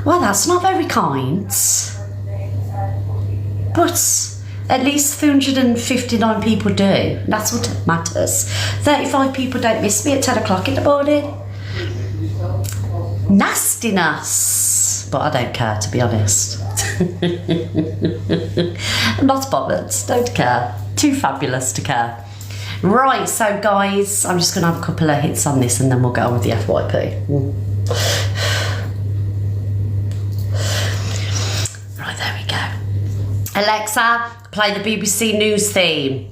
Well, that's not very kind. But at least 359 people do. That's what matters. 35 people don't miss me at 10 o'clock in the morning. Nastiness. But I don't care, to be honest. I'm not bothered. Don't care. Too fabulous to care. Right, so guys, I'm just going to have a couple of hits on this and then we'll go on with the FYP. Right, there we go. Alexa, play the BBC News theme.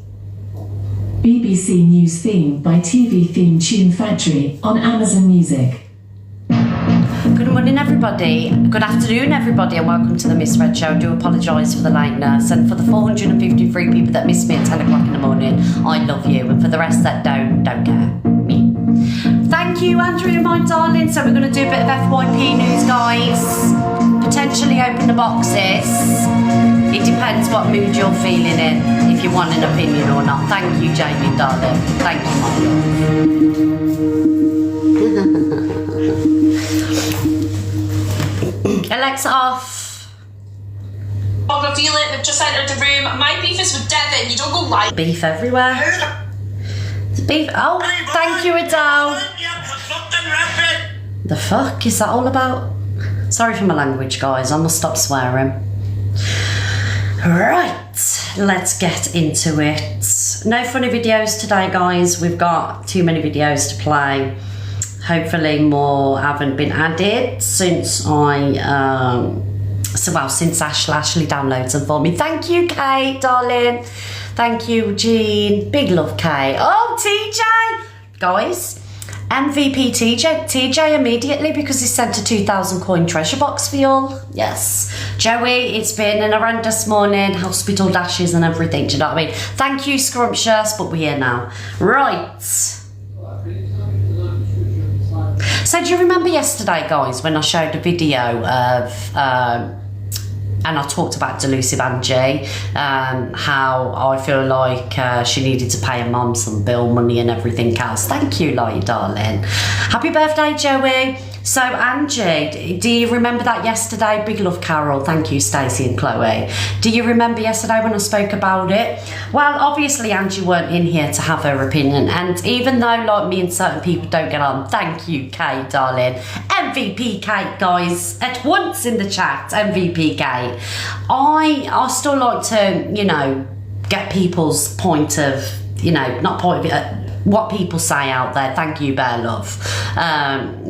BBC News theme by TV Theme Tune Factory on Amazon Music. Good morning, everybody. Good afternoon, everybody, and welcome to the Miss Red Show. I do apologise for the lateness, and for the 453 people that missed me at 10 o'clock in the morning, I love you, and for the rest that don't care. Me. Thank you, Andrea, my darling. So we're going to do a bit of FYP news, guys. Potentially open the boxes. It depends what mood you're feeling in, if you want an opinion or not. Thank you, Jamie, darling. Thank you, my love. Alexa off. I'll reveal it, they've just entered the room. My beef is with Devin, you don't go live. Beef everywhere. Beef. Oh, thank you, Adele. The fuck is that all about? Sorry for my language, guys. I must stop swearing. Right, let's get into it. No funny videos today, guys. We've got too many videos to play. Hopefully more haven't been added since since Ashley downloads them for me. Thank you, Kate, darling. Thank you, Jean. Big love, Kate. Oh, TJ. Guys, MVP TJ immediately, because he sent a 2,000 coin treasure box for y'all. Yes. Joey, it's been an horrendous morning, hospital dashes and everything, do you know what I mean? Thank you, Scrumptious, but we're here now. Right. So do you remember yesterday, guys, when I showed a video of, and I talked about Delusive Angie, how I feel like she needed to pay her mum some bill money and everything else. Thank you, Lottie, darling. Happy birthday, Joey. So, Angie, do you remember that yesterday? Big love, Carol. Thank you, Stacey and Chloe. Do you remember yesterday when I spoke about it? Well, obviously, Angie weren't in here to have her opinion. And even though, like me and certain people don't get on, thank you, Kate, darling. MVP Kate, guys. At once in the chat, MVP Kate. I still like to, you know, get people's point of, you know, not point of what people say out there. Thank you, Bear Love.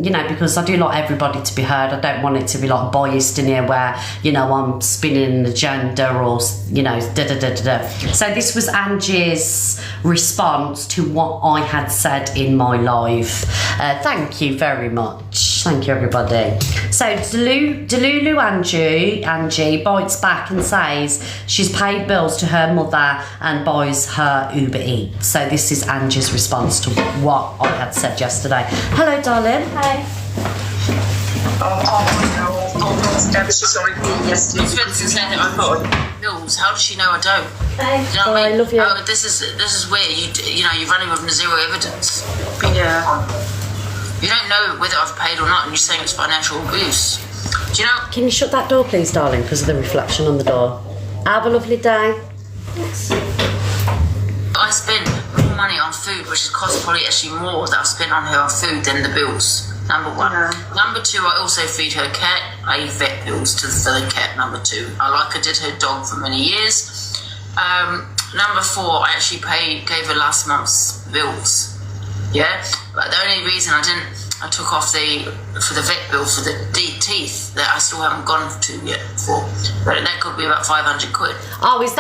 You know, because I do like everybody to be heard. I don't want it to be like biased in here where, you know, I'm spinning an agenda or, you know, da-da-da-da-da. So this was Angie's response to what I had said in my live. Thank you very much. Thank you, everybody. So Delulu Angie bites back and says she's paid bills to her mother and buys her Uber Eats. So this is Angie's response to what I had said yesterday. Hello, darling. Hi. I was just sorry for yesterday. Spencer said that I got bills. How does she know I don't? Hi. You know what I mean? I love you. Oh, this is weird. You know, you're running with zero evidence. Yeah. You don't know whether I've paid or not, and you're saying it's financial abuse. Do you know? Can you shut that door, please, darling, because of the reflection on the door? Have a lovely day. I spend more money on food, which has cost probably actually more that I've spent on her food than the bills. Number one. Yeah. Number two, I also feed her cat. I eat vet bills to the cat. Number two, I did her dog for many years. Number four, I actually gave her last month's bills. Yeah, but the only reason I took off for the vet bill for the teeth that I still haven't gone to yet for, but that could be about 500 quid. Oh, is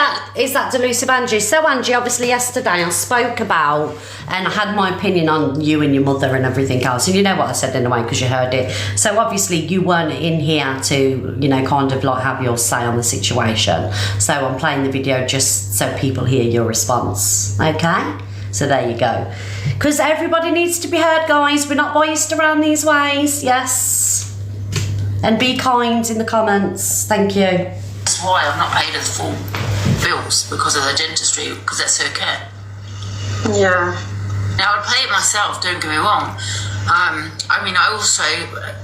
that Delusive Angie? So Angie, obviously yesterday I spoke about, and I had my opinion on you and your mother and everything else, and you know what I said in a way because you heard it. So obviously you weren't in here to, you know, kind of like have your say on the situation. So I'm playing the video just so people hear your response, okay? So there you go. Because everybody needs to be heard, guys. We're not biased around these ways. Yes. And be kind in the comments. Thank you. That's why I've not paid her the full bills, because of the dentistry, because that's her cat. Yeah. Now, I'd pay it myself, don't get me wrong, I mean, I also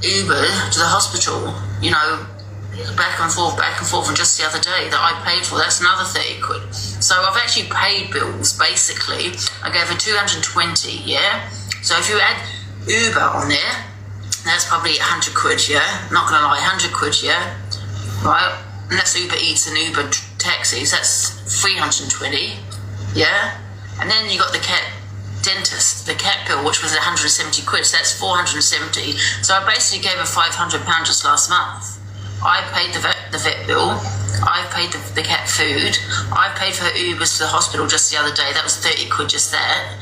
Uber to the hospital, you know, back and forth, and just the other day that I paid for, that's another 30 quid. So I've actually paid bills, basically. I gave her 220, yeah? So if you add Uber on there, that's probably 100 quid, yeah? Not gonna lie, 100 quid, yeah? Right? And that's Uber Eats and Uber taxis, that's 320, yeah? And then you got the cat dentist, the cat bill, which was 170 quid, so that's 470. So I basically gave her £500 just last month. I paid the vet bill, I paid the cat food, I paid for her Ubers to the hospital just the other day, that was 30 quid just there.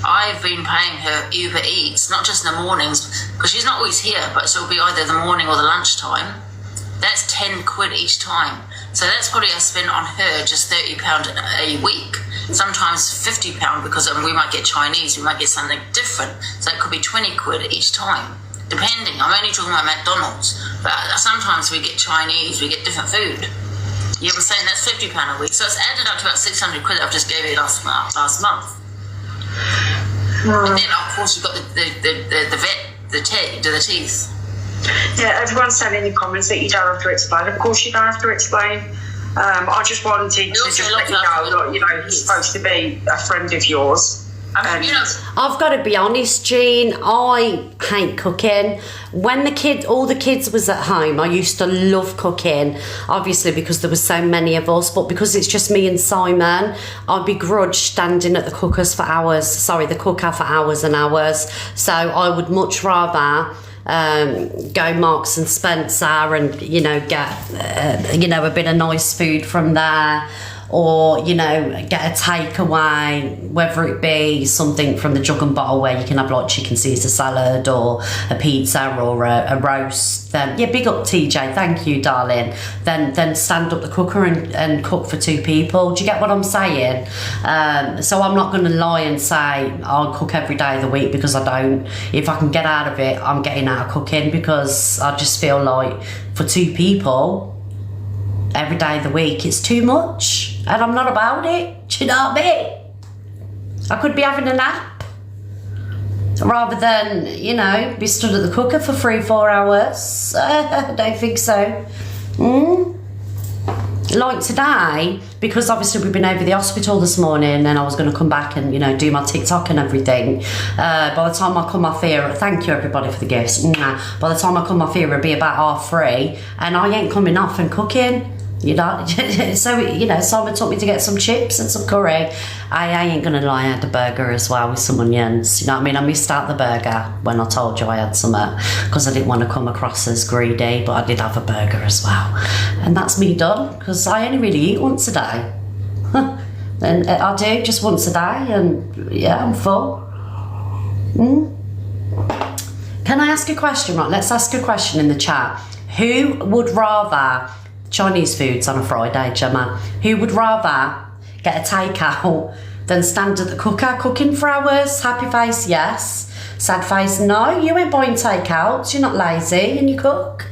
I've been paying her Uber Eats, not just in the mornings, because she's not always here, but so it'll be either the morning or the lunchtime. That's 10 quid each time. So that's probably I spend on her just £30 a week. Sometimes £50 because we might get Chinese, we might get something different. So it could be 20 quid each time, depending. I'm only talking about McDonald's, but sometimes we get Chinese, we get different food. You know what I'm saying? That's £50 a week. So it's added up to about 600 quid that I've just gave you last month. And then of course you've got the vet, the teeth. Yeah, everyone's saying in the comments that you don't have to explain. Of course you don't have to explain. I just wanted to just let you know that, you know, he's supposed to be a friend of yours. You know, I've got to be honest, Jean, I hate cooking. When all the kids was at home, I used to love cooking, obviously because there were so many of us, but because it's just me and Simon, I begrudge standing at the cooker for hours and hours. So I would much rather go Marks and Spencer and, you know, get a bit of nice food from there, or, you know, get a takeaway, whether it be something from the Jug and Bottle where you can have like chicken Caesar salad or a pizza or a roast. Then yeah, big up TJ, thank you darling. Then stand up the cooker and cook for 2 people. Do you get what I'm saying? So I'm not going to lie and say I'll cook every day of the week, because I don't. If I can get out of it, I'm getting out of cooking, because I just feel like for 2 people every day of the week it's too much, and I'm not about it. Do you know what I mean? I could be having a nap rather than, you know, be stood at the cooker for 3-4 hours. I don't think so. Like today, because obviously we've been over the hospital this morning and I was going to come back and, you know, do my TikTok and everything. By the time I come off here, thank you everybody for the gifts. By the time I come off here, it'll be about 3:30 and I ain't coming off and cooking. You know, so, you know, Simon taught me to get some chips and some curry. I ain't gonna lie, I had a burger as well with some onions. You know what I mean? I missed out the burger when I told you I had some, because I didn't want to come across as greedy, but I did have a burger as well. And that's me done, because I only really eat once a day. And I do, just once a day, and yeah, I'm full. Can I ask a question? Right, let's ask a question in the chat. Who would rather... Chinese foods on a Friday, Gemma. Who would rather get a takeout than stand at the cooker cooking for hours? Happy face, yes. Sad face, no. You ain't buying takeouts. You're not lazy and you cook.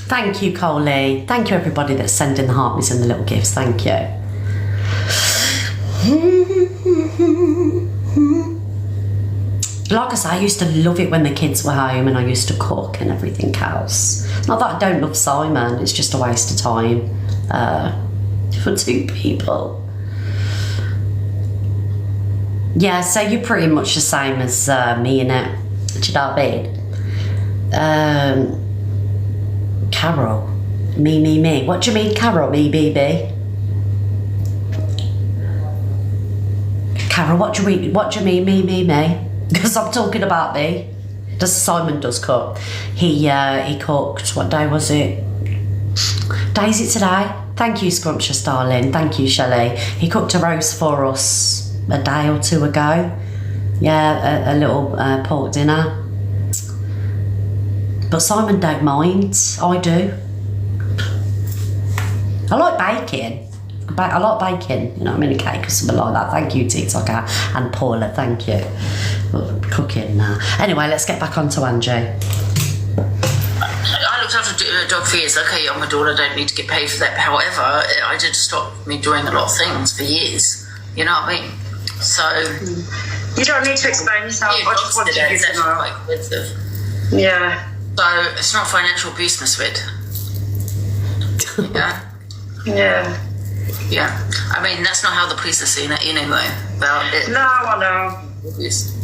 Thank you, Coley. Thank you, everybody that's sending the heartbeats and the little gifts. Thank you. Like I say, I used to love it when the kids were home and I used to cook and everything else. Not that I don't love Simon, it's just a waste of time for 2 people. Yeah, so you're pretty much the same as me, innit? Do you know what I mean? Carol. Me. What do you mean, Carol? Me. Carol, what do you mean, me? Because I'm talking about me. Simon does cook. He cooked, what day was it? Day is it today? Thank you, Scrumptious darling. Thank you, Shelley. He cooked a roast for us a day or 2 ago. Yeah, a little pork dinner. But Simon don't mind. I do. I like baking. I like baking, you know what I mean, a cake or something like that. Thank you, TikToker, and Paula, thank you. Cooking now. Anyway, let's get back on to Angie. I looked after a dog for years. Okay, I'm a daughter, I don't need to get paid for that. However, I did stop me doing a lot of things for years. You know what I mean? So... You don't need to explain yourself. I just wanted you to know. Quite expensive. Yeah. So it's not financial abuse, Miss Red. Yeah. Yeah. Yeah. I mean, that's not how the police are seeing it anyway. No, I know. Abuse.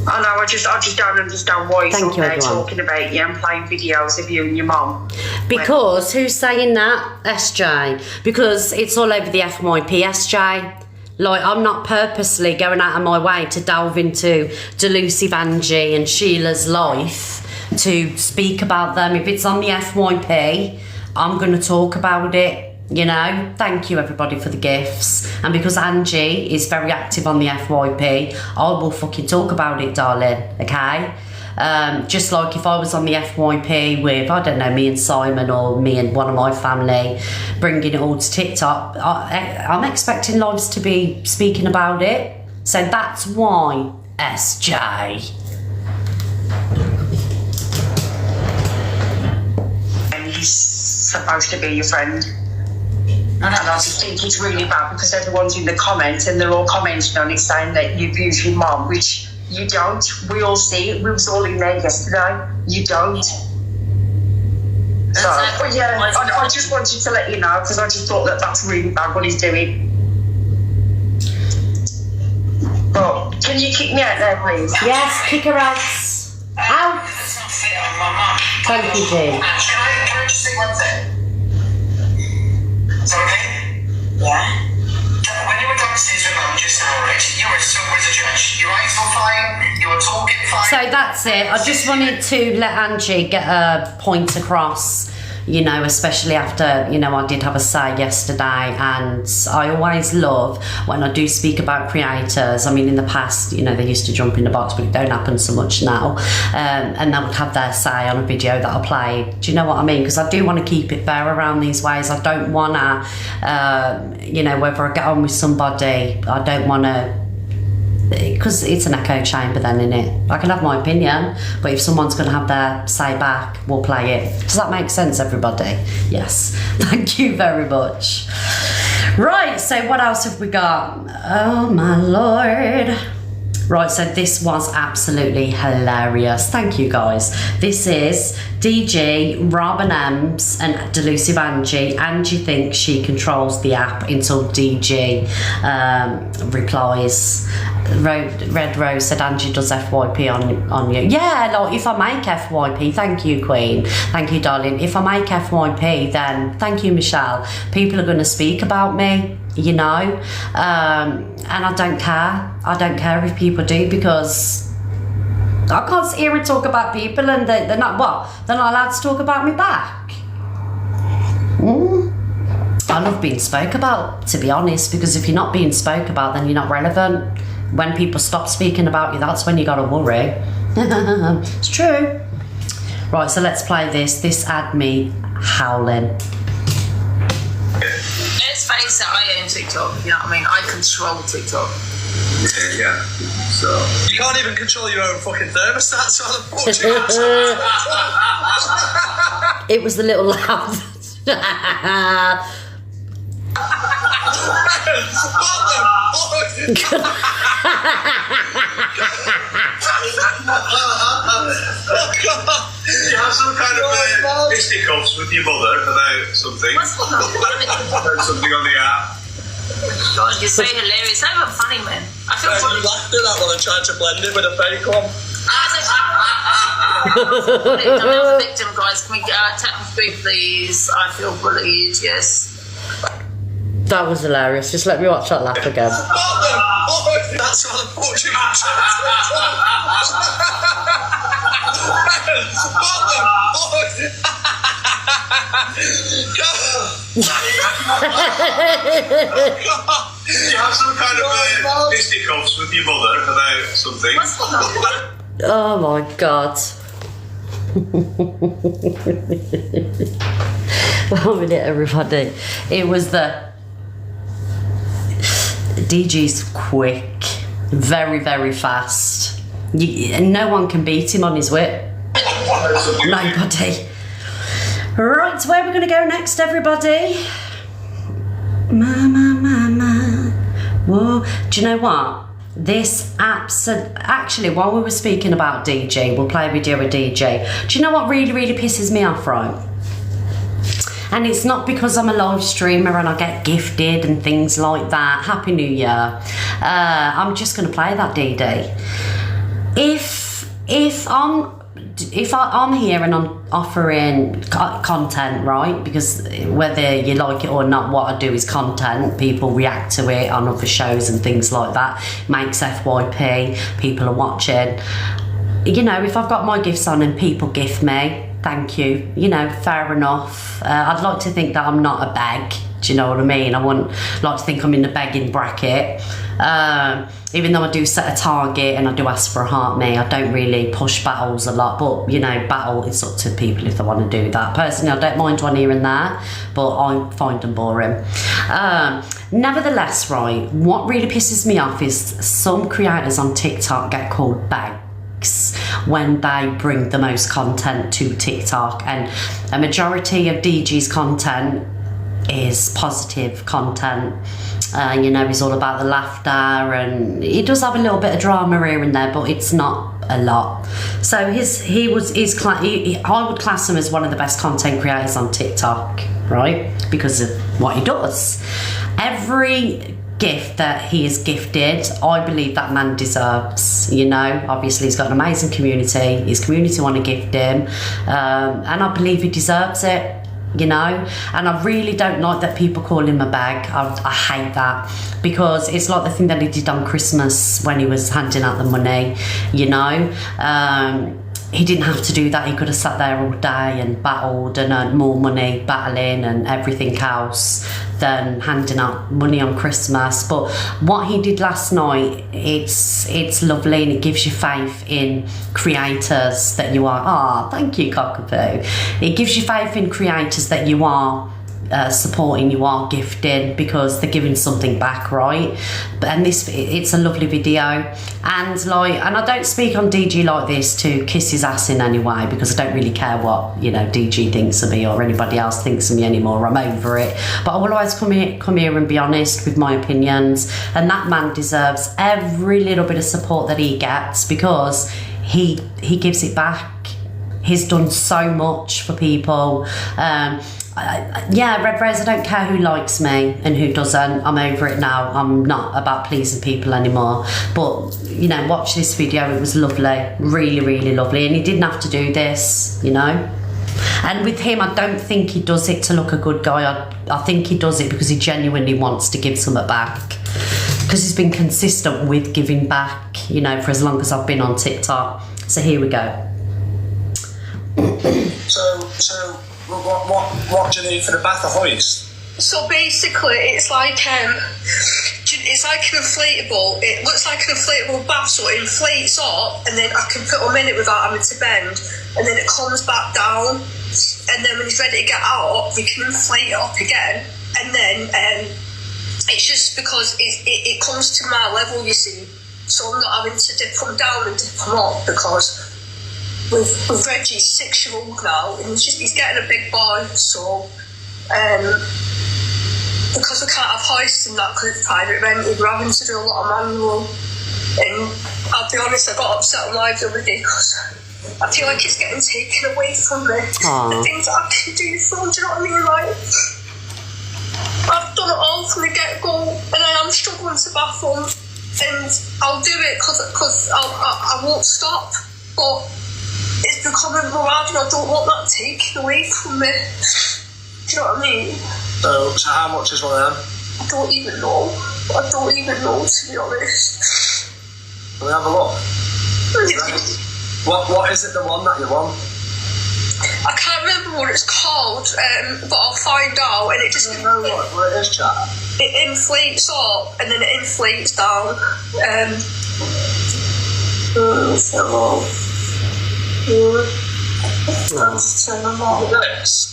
I know. I just don't understand why he's Thank up you, there everyone. talking about you and playing videos of you and your mum. Because who's saying that? SJ. Because it's all over the FYP, SJ. Like, I'm not purposely going out of my way to delve into Delusive Angie and Sheila's life to speak about them. If it's on the FYP, I'm going to talk about it. You know, thank you everybody for the gifts. And because Angie is very active on the FYP, I will fucking talk about it, darling, okay? Just like if I was on the FYP with, I don't know, me and Simon or me and one of my family, bringing it all to TikTok, I'm expecting lives to be speaking about it. So that's why, SJ. And he's supposed to be your friend. And I just think it's really bad because everyone's in the comments and they're all commenting on it saying that you abuse your mum, which you don't. We all see it. We was all in there yesterday. You don't. So, but yeah, I just wanted to let you know because I just thought that that's really bad what he's doing. But can you kick me out there, please? Yes, kick her out. Out. That's not fair on my mum. Thank you, Jean. Can I just say one thing? Is that okay? Yeah. When you were downstairs with mum just now, right, you were sober as a judge. Your eyes were fine, you were talking fine. So that's it. I just wanted to let Angie get her point across, you know, especially after, you know, I did have a say yesterday, and I always love when I do speak about creators. I mean, in the past, you know, they used to jump in the box, but it don't happen so much now, and they would have their say on a video that I played. Do you know what I mean? Because I do want to keep it fair around these ways. I don't want to, you know, whether I get on with somebody, I don't want to, because it's an echo chamber then, innit? I can have my opinion, but if someone's going to have their say back, we'll play it. Does that make sense, everybody? Yes. Thank you very much. Right, so what else have we got? Oh my lord. Right, so this was absolutely hilarious. Thank you, guys. This is DG, Robin Ems, and Delusive Angie. Angie thinks she controls the app until DG replies. Red Rose said Angie does FYP on you. Yeah, like if I make FYP, thank you, Queen. Thank you, darling. If I make FYP, then thank you, Michelle. People are going to speak about me, you know, and I don't care. I don't care if people do, because I can't sit here and talk about people and they're not, what? They're not allowed to talk about me back. I love being spoke about, to be honest, because if you're not being spoke about, then you're not relevant. When people stop speaking about you, that's when you gotta worry. It's true. Right, so let's play this. This had me howling. Let's face it, I own TikTok. You know what I mean? I control TikTok. Yeah. So you can't even control your own fucking thermostat, so It was the little loud. You have some kind of fisticuffs with your mother about something. Something on the app. God, you're so hilarious. Not even funny, man. I feel funny. You laughed at that one and tried to blend it with a fake one. I'm a victim, guys. Can we tap the screen, please? I feel bullied, yes. That was hilarious. Just let me watch that laugh again. That's what the Portugal You have some kind of fisticuffs with your mother about something. Oh my god. 1 minute, everybody. It was the DG's quick, very, very fast. No one can beat him on his wit. Nobody. Right, where are we going to go next, everybody? Mama. Whoa. Do you know what? This actually, while we were speaking about DG, we'll play a video with DG. Do you know what really pisses me off, right? And it's not because I'm a live streamer and I get gifted and things like that. Happy New Year. I'm just going to play that DD. If I'm here and I'm offering content, right? Because whether you like it or not, what I do is content. People react to it on other shows and things like that. Makes FYP. People are watching. You know, if I've got my gifts on and people gift me, thank you. You know, fair enough. I'd like to think that I'm not a beg. Do you know what I mean? I wouldn't like to think I'm in the begging bracket. Even though I do set a target and I do ask for a heart me, I don't really push battles a lot. But, you know, battle, it's up to people if they want to do that. Personally, I don't mind one here and there, but I find them boring. Nevertheless, right, what really pisses me off is some creators on TikTok get called bags when they bring the most content to TikTok, and a majority of DG's content is positive content. You know, he's all about the laughter, and he does have a little bit of drama here and there, but it's not a lot. So I would class him as one of the best content creators on TikTok, right? Because of what he does. Every gift that he is gifted, I believe that man deserves. You know, obviously he's got an amazing community. His community want to gift him, and I believe he deserves it. You know, and I really don't like that people call him a bag. I hate that, because it's like the thing that he did on Christmas when he was handing out the money. You know, he didn't have to do that. He could have sat there all day and battled and earned more money battling and everything else than handing out money on Christmas. But what he did last night, it's lovely, and it gives you faith in creators that you are. Thank you, Cockapoo. It gives you faith in creators that you are supporting, you are gifting, because they're giving something back, right? And it's a lovely video, and I don't speak on DG like this to kiss his ass in any way, because I don't really care what, you know, DG thinks of me or anybody else thinks of me anymore. I'm over it. But I will always come here and be honest with my opinions, and that man deserves every little bit of support that he gets, because he gives it back. He's done so much for people. Yeah, Red Rose, I don't care who likes me and who doesn't. I'm over it now. I'm not about pleasing people anymore. But, you know, watch this video. It was lovely. Really lovely. And he didn't have to do this, you know. And with him, I don't think he does it to look a good guy. I think he does it because he genuinely wants to give something back. Because he's been consistent with giving back, you know, for as long as I've been on TikTok. So here we go. So what do you need for the bath, a hoist? So basically, it's like an inflatable. It looks like an inflatable bath, so it inflates up, and then I can put him in it without having to bend, and then it comes back down, and then when he's ready to get out, we can inflate it up again, and then it's just because it comes to my level, you see, so I'm not having to dip him down and dip him up, because with Reggie, 6-year-old now, and he's getting a big boy, so because we can't have hoists and that because it's private rented, we're having to do a lot of manual. And I'll be honest, I got upset on live the other day because I feel like it's getting taken away from me. The things that I can do for them, do you know what I mean? Like, I've done it all from the get-go, and I am struggling to bath them, and I'll do it because I won't stop, but it's becoming more hard, and I don't want that taken away from me. Do you know what I mean? So how much is one of them? I don't even know, to be honest. Can we have a look? What is it, the one that you want? I can't remember what it's called, but I'll find out, and it just... I don't know what it is, chat. It inflates up, and then it inflates down. Let's turn them on. This?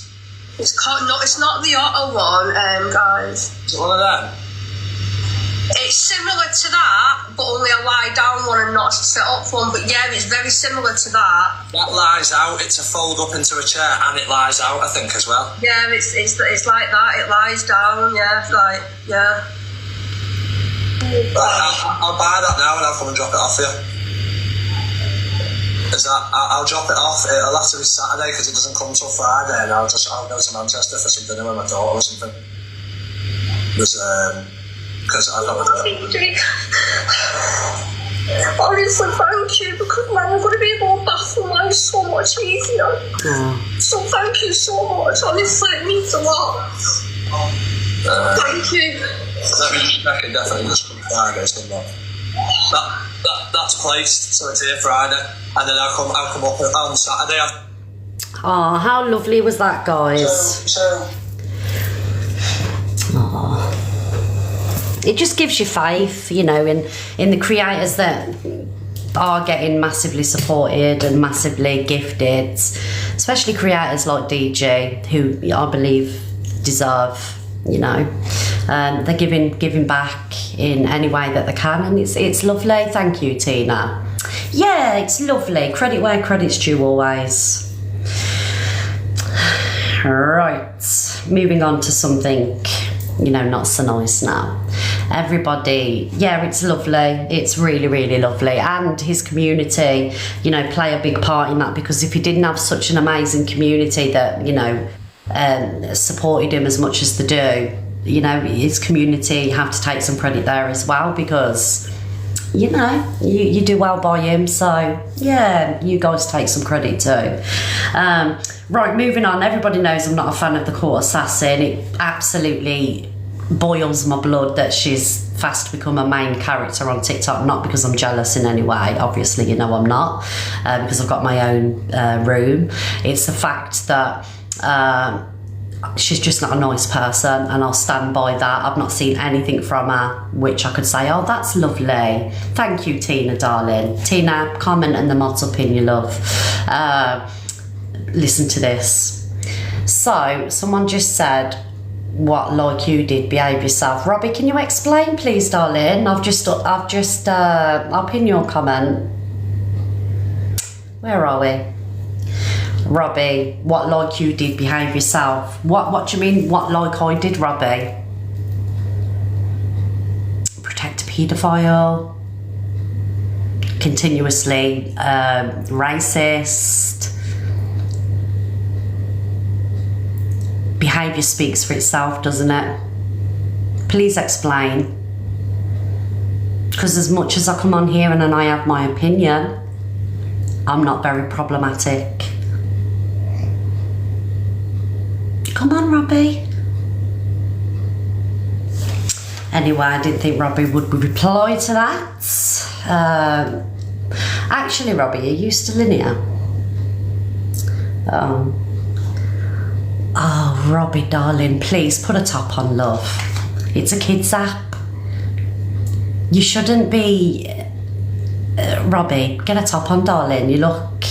It's not the Otto one, guys. Is it one of them? It's similar to that, but only a lie down one and not a sit up one. But yeah, it's very similar to that. That lies out. It's a fold up into a chair, and it lies out, I think, as well. Yeah, it's like that. It lies down. Yeah, like yeah. I'll buy that now and I'll come and drop it off for you. I'll drop it off. It'll have to be Saturday because it doesn't come till Friday, and I'll go to Manchester for some dinner with my daughter or something. Because I don't know. Honestly, thank you, because now I'm going to be able to bath my life so much easier. So thank you so much. Honestly, it means a lot. Thank you. Let me just check it. Definitely just come Friday, isn't it? That's placed, so it's here Friday, and then I'll come up on Saturday. Oh, how lovely was that, guys? It just gives you faith, you know, in the creators that are getting massively supported and massively gifted, especially creators like DJ, who I believe deserve, you know, they're giving back in any way that they can, and it's lovely. Thank you, Tina. Yeah, it's lovely. Credit where credit's due always. Right, moving on to something, you know, not so nice now. Everybody, yeah, it's lovely. It's really, really lovely. And his community, you know, play a big part in that, because if he didn't have such an amazing community that, you know, supported him as much as they do, you know, his community have to take some credit there as well, because, you know, you do well by him. So, yeah, you guys take some credit too. Right, moving on. Everybody knows I'm not a fan of the Court Assassin. It absolutely boils my blood that she's fast become a main character on TikTok, not because I'm jealous in any way, obviously, you know I'm not, because I've got my own room. It's the fact that she's just not a nice person, and I'll stand by that. I've not seen anything from her which I could say, oh, that's lovely. Thank you, Tina, darling. Tina, comment and the mods up in your love. Listen to this. So, someone just said, what like you did, behave yourself. Robbie, can you explain, please, darling? I'll pin your comment. Where are we? Robbie, what like you did, behave yourself. What do you mean, what like I did, Robbie? Protect a paedophile. Continuously racist. Behaviour speaks for itself, doesn't it? Please explain. Because as much as I come on here and I have my opinion, I'm not very problematic. Come on, Robbie. Anyway, I didn't think Robbie would reply to that. Actually, Robbie, are you still in here? Oh, Robbie, darling, please put a top on, love. It's a kid's app. You shouldn't be... Robbie, get a top on, darling. You look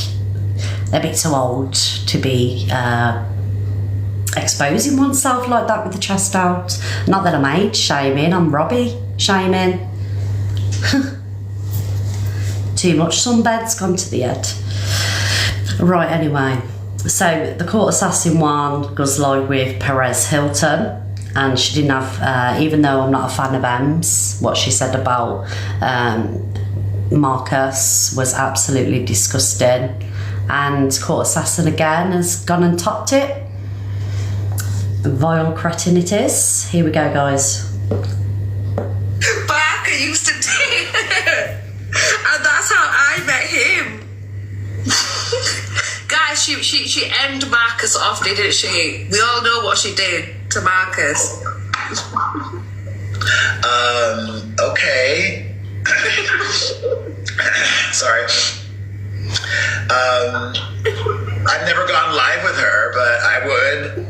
a bit too old to be exposing oneself like that with the chest out. Not that I'm age shaming, I'm Robbie shaming. Too much sunbed's gone to the head. Right, anyway. So the Court Assassin one goes live with Perez Hilton, and she didn't have, even though I'm not a fan of M's, what she said about Marcus was absolutely disgusting. And Court Assassin again has gone and topped it. Vile cretin it is. Here we go, guys. Barker used to date her, and that's how I met him. Guys, she emmed Marcus off, didn't she? We all know what she did to Marcus. Okay. Sorry. I've never gone live with her, but I would.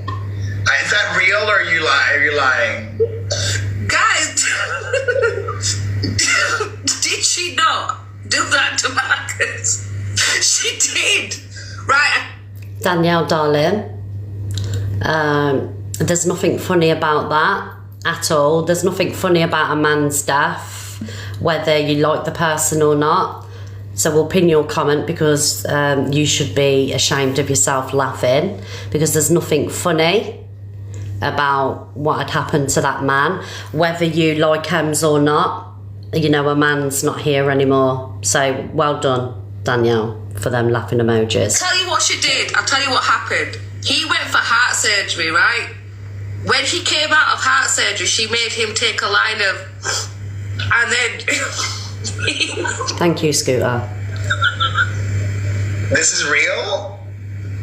Is that real, or are you lying? Guys, did she not do that to Marcus? She did. Right. Danielle, darling, there's nothing funny about that at all. There's nothing funny about a man's death, whether you like the person or not. So we'll pin your comment, because you should be ashamed of yourself laughing, because there's nothing funny about what had happened to that man, whether you like Hems or not. you know, a man's not here anymore. So well done, Danielle, for them laughing emojis. Tell you what she did. I'll tell you what happened. He went for heart surgery, right? When he came out of heart surgery, she made him take a line of, and then. Thank you, Scooter. This is real?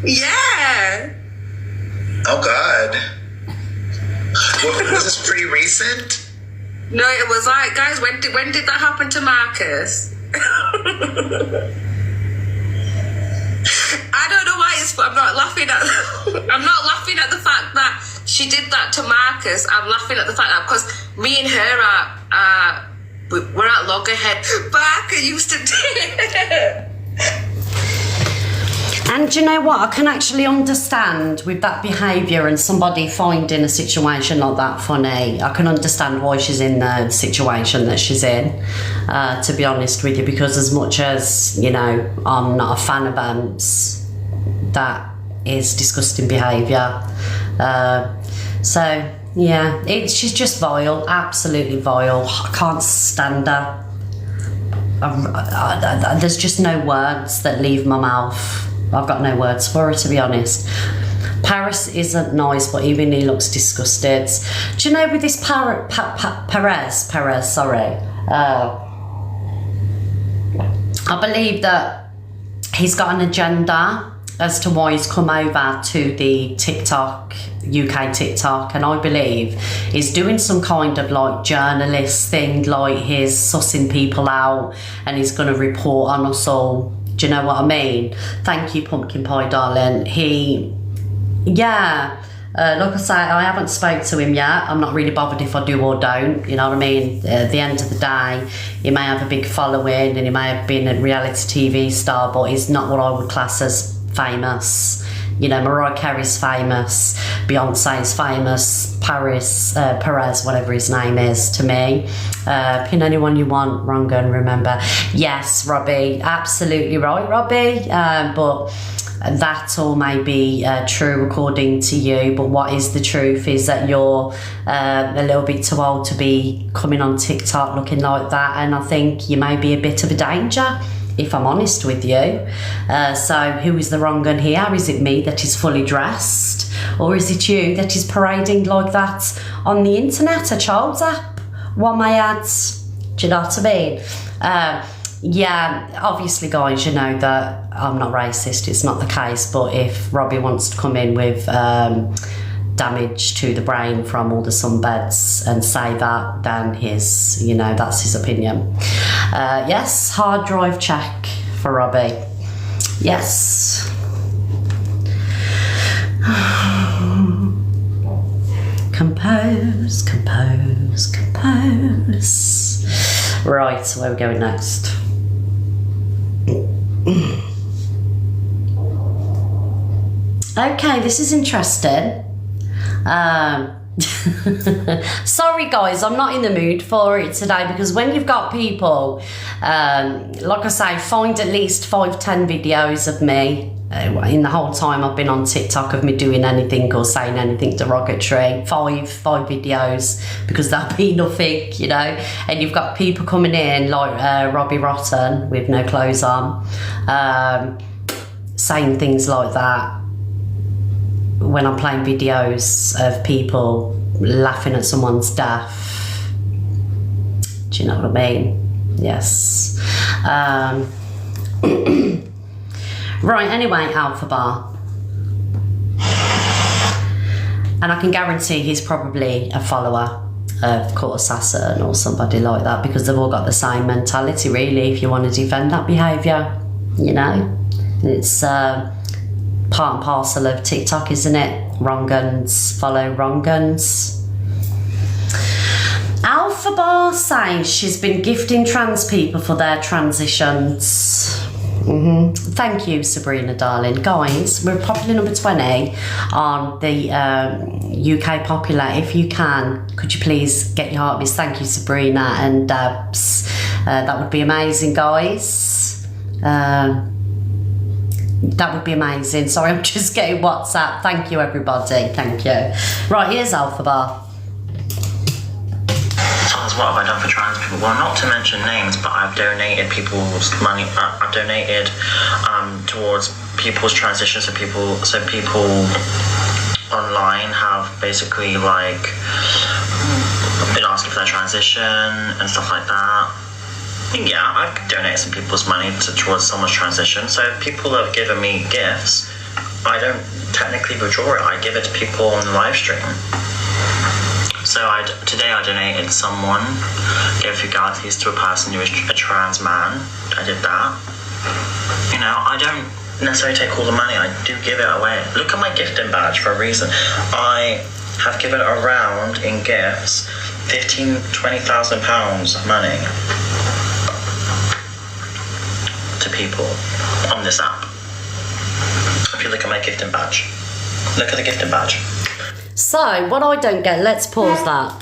Yeah. Oh, God. Was this pretty recent? No, it was like, guys, when did that happen to Marcus? I don't know why I'm not laughing at the fact that she did that to Marcus. I'm laughing at the fact that because me and her we're at loggerhead. Barker used to do it. And do you know what? I can actually understand with that behaviour and somebody finding a situation like that funny. I can understand why she's in the situation that she's in, to be honest with you, because as much as, you know, I'm not a fan of Amps, that is disgusting behaviour. So, yeah, she's just vile, absolutely vile. I can't stand her. There's just no words that leave my mouth. I've got no words for her, to be honest. Paris isn't nice, but even he looks disgusted. Do you know with this Perez, sorry. I believe that he's got an agenda as to why he's come over to the UK TikTok, and I believe he's doing some kind of like journalist thing, like he's sussing people out and he's going to report on us all. Do you know what I mean? Thank you, Pumpkin Pie darling. Like I say, I haven't spoke to him yet. I'm not really bothered if I do or don't, you know what I mean? At the end of the day, he may have a big following and he may have been a reality TV star, but he's not what I would class as famous. You know, Mariah Carey's famous, Beyonce's famous, Perez, whatever his name is, to me. Pin anyone you want, wrong gun, remember. Yes, Robbie, absolutely right, Robbie. But that all may be true according to you, but what is the truth is that you're a little bit too old to be coming on TikTok looking like that, and I think you may be a bit of a danger, if I'm honest with you. So who is the wrong gun here? Is it me that is fully dressed, or is it you that is parading like that on the internet, a child's app, one may add? Do you know what I mean? Yeah, obviously guys, you know that I'm not racist, it's not the case, but if Robbie wants to come in with damage to the brain from all the sunbeds and say that, then that's his opinion. Yes, hard drive check for Robbie. Yes. Compose. Right, so where are we going next? Okay, this is interesting. Sorry guys, I'm not in the mood for it today, because when you've got people, like I say, find at least 5-10 videos of me in the whole time I've been on TikTok of me doing anything or saying anything derogatory. Five videos, because that'll be nothing, you know. And you've got people coming in like Robbie Rotten with no clothes on, saying things like that when I'm playing videos of people laughing at someone's death. Do you know what I mean? Yes. Right, anyway, Alpha Bar. And I can guarantee he's probably a follower of Court Assassin or somebody like that, because they've all got the same mentality, really, if you want to defend that behaviour, you know. It's part and parcel of TikTok, isn't it? Wrong guns follow wrong guns. Alpha Bar says she's been gifting trans people for their transitions. Thank you, Sabrina, darling. Guys, we're popular number 20 on the UK Popular. If you can, could you please get your heartbeats? Thank you, Sabrina and Dabs. That would be amazing, guys. That would be amazing. Sorry, I'm just getting WhatsApp. Thank you, everybody. Thank you. Right, here's Alpha Bar. Trans is what have I done for trans people? Well, not to mention names, but I've donated people's money. I've donated towards people's transitions. So people online have basically like been asking for their transition and stuff like that. Yeah, I've donated some people's money towards someone's transition. So if people have given me gifts, I don't technically withdraw it. I give it to people on the live stream. So today I donated someone, gave a few galaxies to a person who is a trans man. I did that. You know, I don't necessarily take all the money. I do give it away. Look at my gifting badge for a reason. I have given around in gifts £15,000-20,000 of money to people on this app. If you look at my gifting badge, look at the gifting badge. So, what I don't get, let's pause that.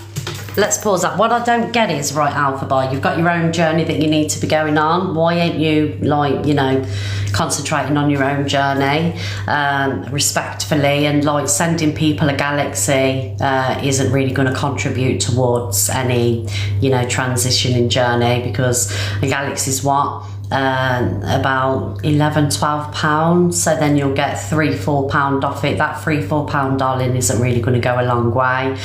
What I don't get is, right, Alpha Bar, you've got your own journey that you need to be going on. Why ain't you, like, you know, concentrating on your own journey respectfully, and like sending people a galaxy isn't really going to contribute towards any, you know, transitioning journey, because a galaxy is what? About £11-12, so then you'll get £3-4 off it. That £3-4, darling, isn't really going to go a long way.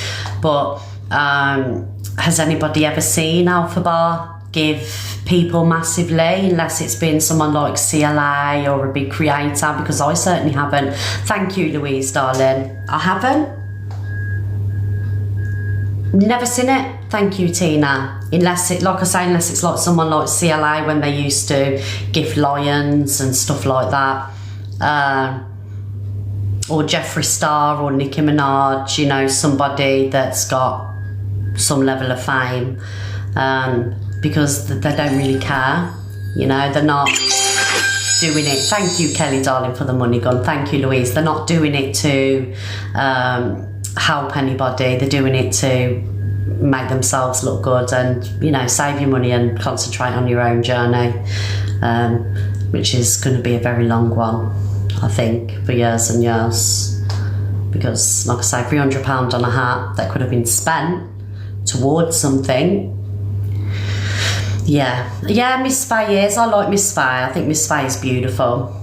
But has anybody ever seen Alpha Bar give people massively, unless it's been someone like CLA or a big creator? Because I certainly haven't. Thank you, Louise, darling. I haven't. Never seen it. Thank you, Tina. Unless it, like I say, unless it's like someone like CLA when they used to gift lions and stuff like that, or Jeffree Star or Nicki Minaj. You know, somebody that's got some level of fame, because they don't really care. You know, they're not doing it. Thank you, Kelly, darling, for the money gun. Thank you, Louise. They're not doing it to help anybody. They're doing it to make themselves look good and, you know, save your money and concentrate on your own journey, which is going to be a very long one, I think, for years and years. Because, like I say, £300 on a hat that could have been spent towards something. Yeah, Miss Faye is. I like Miss Faye. I think Miss Faye is beautiful.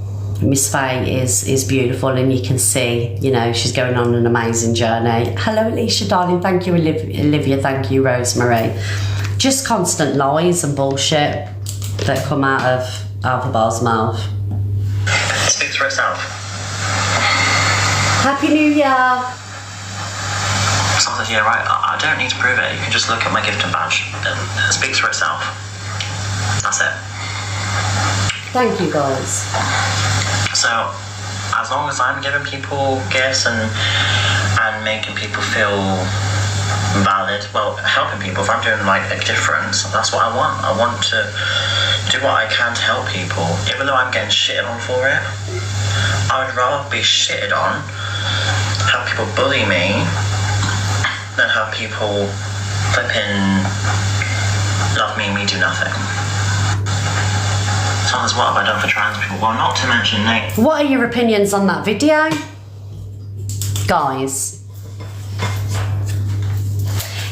Miss Faye is beautiful, and you can see, you know, she's going on an amazing journey. Hello, Alicia, darling. Thank you, Olivia. Thank you, Rosemary. Just constant lies and bullshit that come out of Alpha Bar's mouth. It speaks for itself. Happy New Year. Something, yeah, right. I don't need to prove it. You can just look at my gifting badge. It speaks for itself. That's it. Thank you, guys. So, as long as I'm giving people gifts and making people feel valid, well, helping people, if I'm doing like a difference, that's what I want. I want to do what I can to help people, even though I'm getting shitted on for it. I would rather be shitted on, have people bully me, than have people flipping love me and me do nothing. So what have I done for trans people? Well, not to mention Nate. What are your opinions on that video, guys?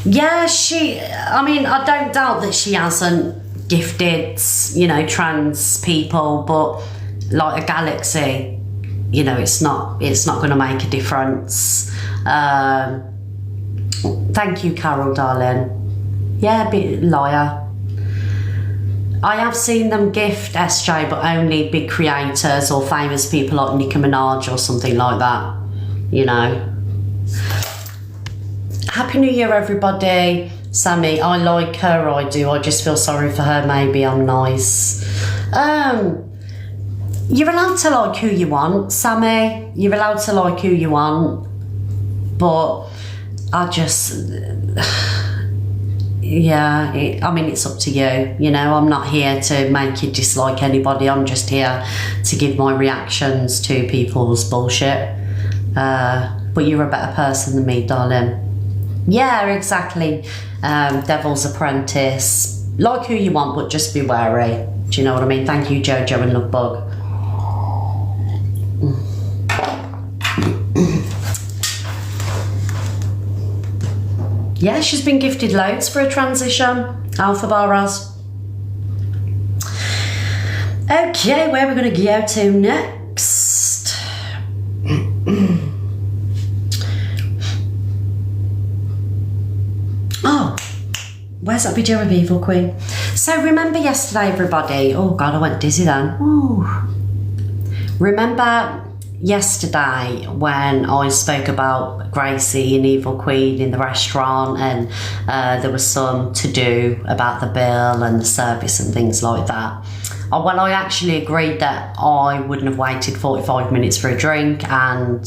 Yeah, I mean, I don't doubt that she hasn't gifted, you know, trans people, but like a galaxy, you know, it's not going to make a difference. Thank you, Carol, darling. Yeah, bit liar. I have seen them gift SJ, but only big creators or famous people like Nicki Minaj or something like that, you know. Happy New Year, everybody. Sammy, I like her, I do. I just feel sorry for her. Maybe I'm nice. You're allowed to like who you want, Sammy. You're allowed to like who you want. But I just... Yeah, I mean, it's up to you. You know, I'm not here to make you dislike anybody. I'm just here to give my reactions to people's bullshit. But you're a better person than me, darling. Yeah, exactly. Devil's Apprentice. Like who you want, but just be wary. Do you know what I mean? Thank you, Jojo and Lovebug. Yeah, she's been gifted loads for a transition. Alpha Bar has. Okay, where are we going to go to next? Oh, where's that video of Evil Queen? So remember yesterday, everybody? Oh God, I went dizzy then. Ooh. Remember yesterday when I spoke about Gracie and Evil Queen in the restaurant, and there was some to do about the bill and the service and things like that. Well, I actually agreed that I wouldn't have waited 45 minutes for a drink, and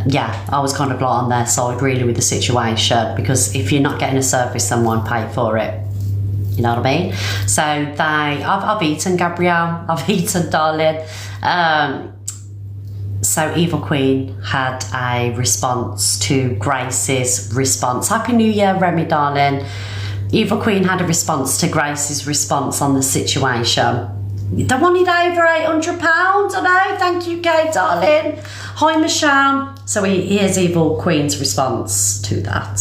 yeah, I was kind of like on their side really with the situation, because if you're not getting a service, then why pay for it? You know what I mean? So I've eaten, Gabrielle, I've eaten, darling. So Evil Queen had a response to Grace's response. Happy New Year, Remy, darling. Evil Queen had a response to Grace's response on the situation. They wanted over £800, I know. Thank you, Kate, darling. Hi, Michelle. So here's Evil Queen's response to that.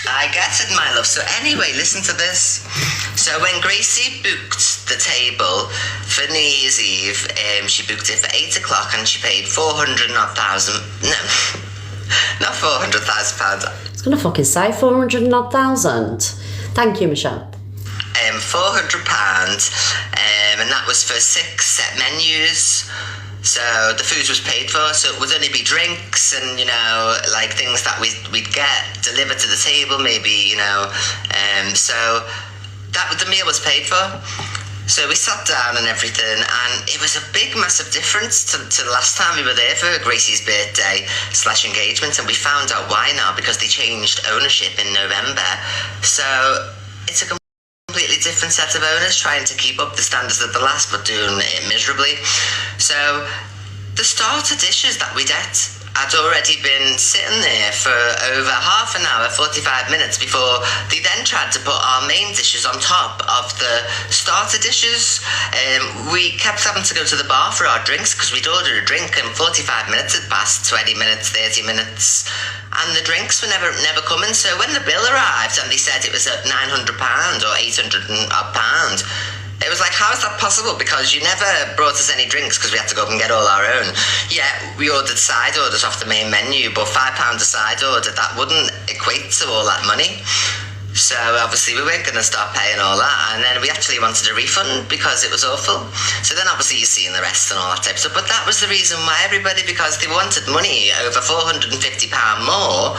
I get it, my love. So anyway, listen to this. So when Gracie booked the table for New Year's Eve, she booked it for 8 o'clock and she paid £400,000. No, not £400,000. I was going to fucking say 400,000. Thank you, Michelle. £400, and that was for 6 set menus. So the food was paid for, so it would only be drinks and, you know, like things that we'd get delivered to the table, maybe, you know. So the meal was paid for. So we sat down and everything, and it was a big, massive difference to the last time we were there for Gracie's birthday / engagement, and we found out why now, because they changed ownership in November. So it's a completely different set of owners trying to keep up the standards of the last, but doing it miserably. So the starter dishes that we'd ate had already been sitting there for over half an hour, 45 minutes, before they then tried to put our main dishes on top of the starter dishes. We kept having to go to the bar for our drinks because we'd ordered a drink and 45 minutes had passed, 20 minutes, 30 minutes, and the drinks were never coming. So when the bill arrived and they said it was at £900 or £800 odd, it was like, how is that possible? Because you never brought us any drinks because we had to go up and get all our own. Yeah, we ordered side orders off the main menu, but £5 a side order, that wouldn't equate to all that money. So obviously we weren't going to start paying all that, and then we actually wanted a refund because it was awful. So then obviously you're seeing the rest and all that type of stuff. But that was the reason why everybody, because they wanted money, over £450 more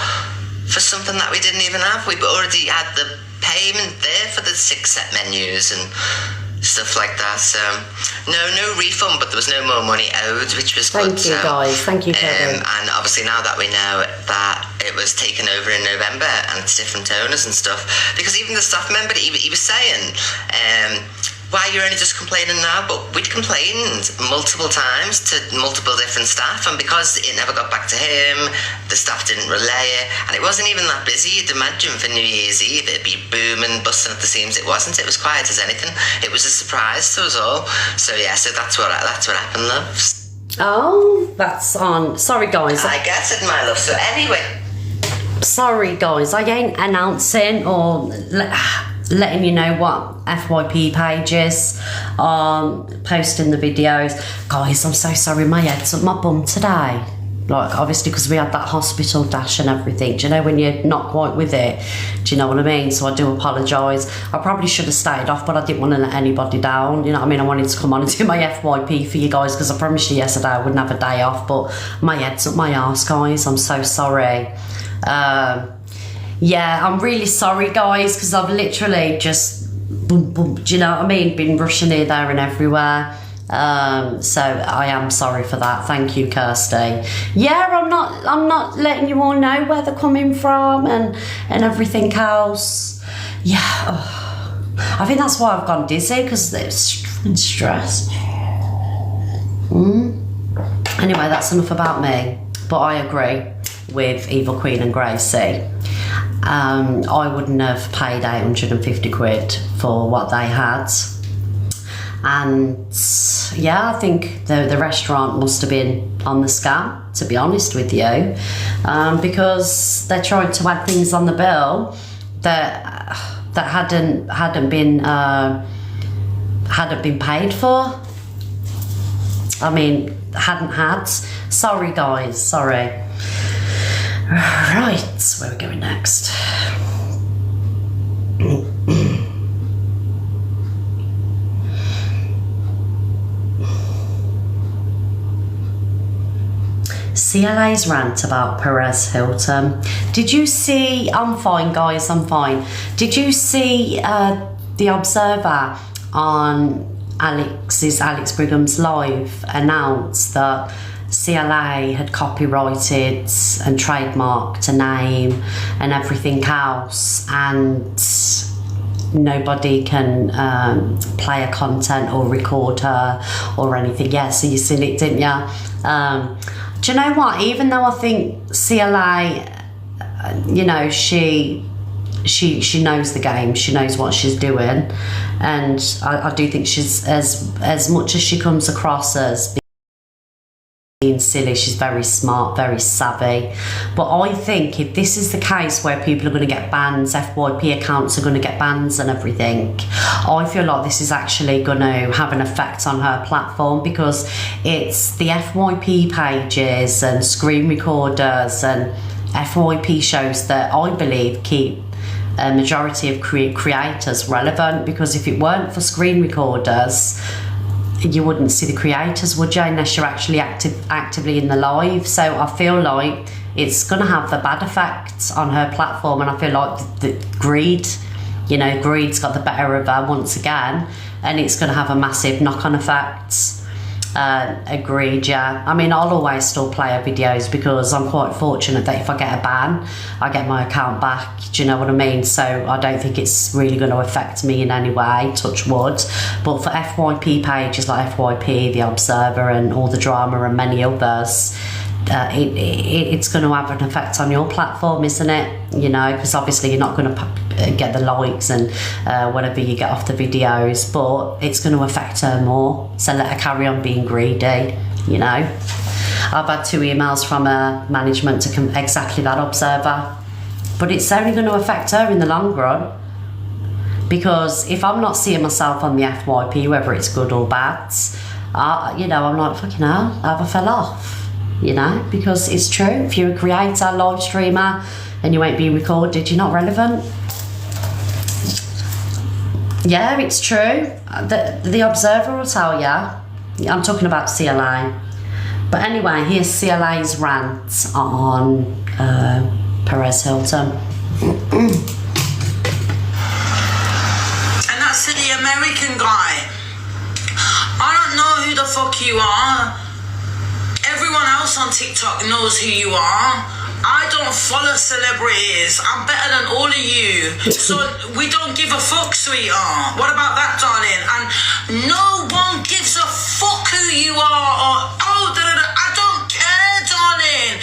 for something that we didn't even have. We already had the payment there for the 6 set menus and stuff like that. So no refund, but there was no more money owed, which was good. Thank you, guys. Thank you, Kevin. And obviously now that we know that it was taken over in November and it's different owners and stuff, because even the staff member, he was saying, why you're only just complaining now? But we'd complained multiple times to multiple different staff, and because it never got back to him, the staff didn't relay it, and it wasn't even that busy. You'd imagine for New Year's Eve it'd be booming, busting at the seams. It wasn't. It was quiet as anything. It was a surprise to us all. So yeah, so that's what happened, love. Oh, that's on. Sorry, guys. I get it, my love. So anyway, sorry, guys. I ain't announcing or letting you know what FYP pages posting the videos. Guys, I'm so sorry, my head's up my bum today. Like, obviously, because we had that hospital dash and everything. Do you know when you're not quite with it? Do you know what I mean? So I do apologise. I probably should have stayed off, but I didn't want to let anybody down. You know what I mean? I wanted to come on and do my FYP for you guys, because I promised you yesterday I wouldn't have a day off, but my head's up my arse, guys. I'm so sorry. Yeah, I'm really sorry, guys, because I've literally just, boom, boom, do you know what I mean? Been rushing here, there and everywhere. So I am sorry for that. Thank you, Kirsty. Yeah, I'm not letting you all know where they're coming from and everything else. Yeah, I think that's why I've gone dizzy, because it's stressed. Anyway, that's enough about me, but I agree with Evil Queen and Gracie. I wouldn't have paid 850 quid for what they had. And yeah, I think the restaurant must have been on the scam, to be honest with you, because they tried to add things on the bill that hadn't been paid for. I mean, hadn't had. Sorry guys, sorry. Right, where are we going next? CLA's rant about Perez Hilton. Did you see? I'm fine, guys, I'm fine. Did you see the Observer on Alex Brigham's live announced that CLA had copyrighted and trademarked a name and everything else, and nobody can play a content or record her or anything? Yeah, so you seen it, didn't you? Do you know what? Even though I think CLA, you know, she knows the game, she knows what she's doing, and I do think she's, as much as she comes across as being silly, she's very smart, very savvy. But I think if this is the case where people are going to get bans, FYP accounts are going to get bans and everything, I feel like this is actually going to have an effect on her platform, because it's the FYP pages and screen recorders and FYP shows that I believe keep a majority of creators relevant, because if it weren't for screen recorders, you wouldn't see the creators, would you, unless you're actually actively in the live. So I feel like it's going to have the bad effects on her platform, and I feel like the greed, you know, greed's got the better of her once again, and it's going to have a massive knock-on effect. Agreed, yeah. I mean, I'll always still play her videos because I'm quite fortunate that if I get a ban, I get my account back. Do you know what I mean? So I don't think it's really going to affect me in any way, touch wood. But for FYP pages like FYP, The Observer, and All the Drama, and many others, it's going to have an effect on your platform, isn't it? You know, because obviously you're not going to get the likes and whatever you get off the videos, but it's going to affect her more. So let her carry on being greedy, you know. I've had 2 emails from her management to exactly that, Observer, but it's only going to affect her in the long run, because if I'm not seeing myself on the FYP, whether it's good or bad, you know, I'm like, fucking hell, I fell off. You know, because it's true. If you're a creator, live streamer, and you ain't being recorded, you're not relevant. Yeah, it's true. The Observer will tell you. I'm talking about CLA. But anyway, here's CLA's rant on Perez Hilton. And that's the American guy. I don't know who the fuck you are. Everyone else on TikTok knows who you are. I don't follow celebrities. I'm better than all of you. So we don't give a fuck, sweetheart. What about that, darling? And no one gives a fuck who you are. Or, I don't care, darling.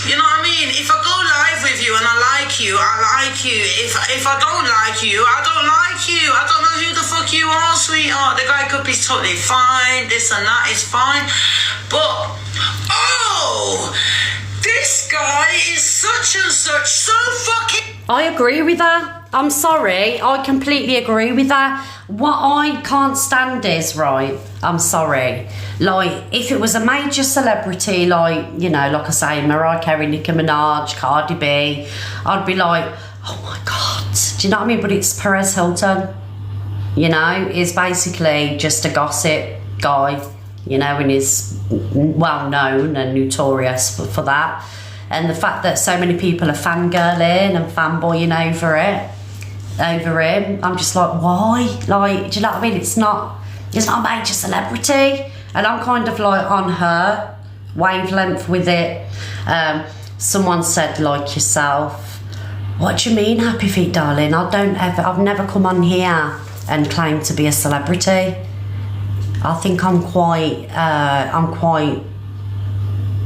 You know what I mean? If I go live with you and I like you, I like you. If I don't like you, I don't like you. I don't know who the fuck you are, sweetheart. The guy could be totally fine. This and that is fine. But, oh, this guy is such and such, so fucking... I agree with her. I'm sorry, I completely agree with her. What I can't stand is, right, I'm sorry, like, if it was a major celebrity, like, you know, like I say, Mariah Carey, Nicki Minaj, Cardi B, I'd be like, oh my God, do you know what I mean? But it's Perez Hilton, you know, is basically just a gossip guy, you know, and is well known and notorious for that. And the fact that so many people are fangirling and fanboying over him, I'm just like, why? Like, do you know what I mean? It's not a major celebrity, and I'm kind of like on her wavelength with it. Someone said, like yourself, what do you mean, happy feet, darling? I've never come on here and claimed to be a celebrity. I think I'm quite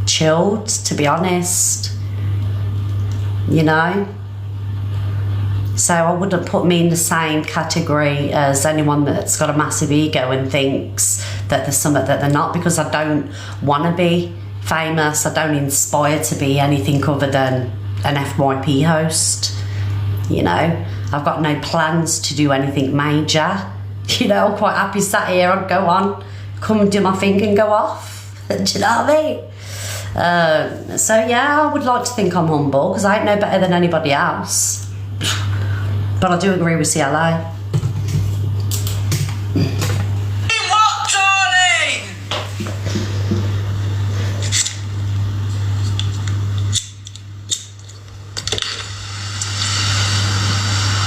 chilled, to be honest, you know. So I wouldn't put me in the same category as anyone that's got a massive ego and thinks that there's something that they're not, because I don't want to be famous. I don't inspire to be anything other than an FYP host. You know, I've got no plans to do anything major. You know, I'm quite happy sat here. I'd go on, come and do my thing and go off. Do you know what I mean? So yeah, I would like to think I'm humble because I ain't no better than anybody else. But I do agree with CLA. What, darling?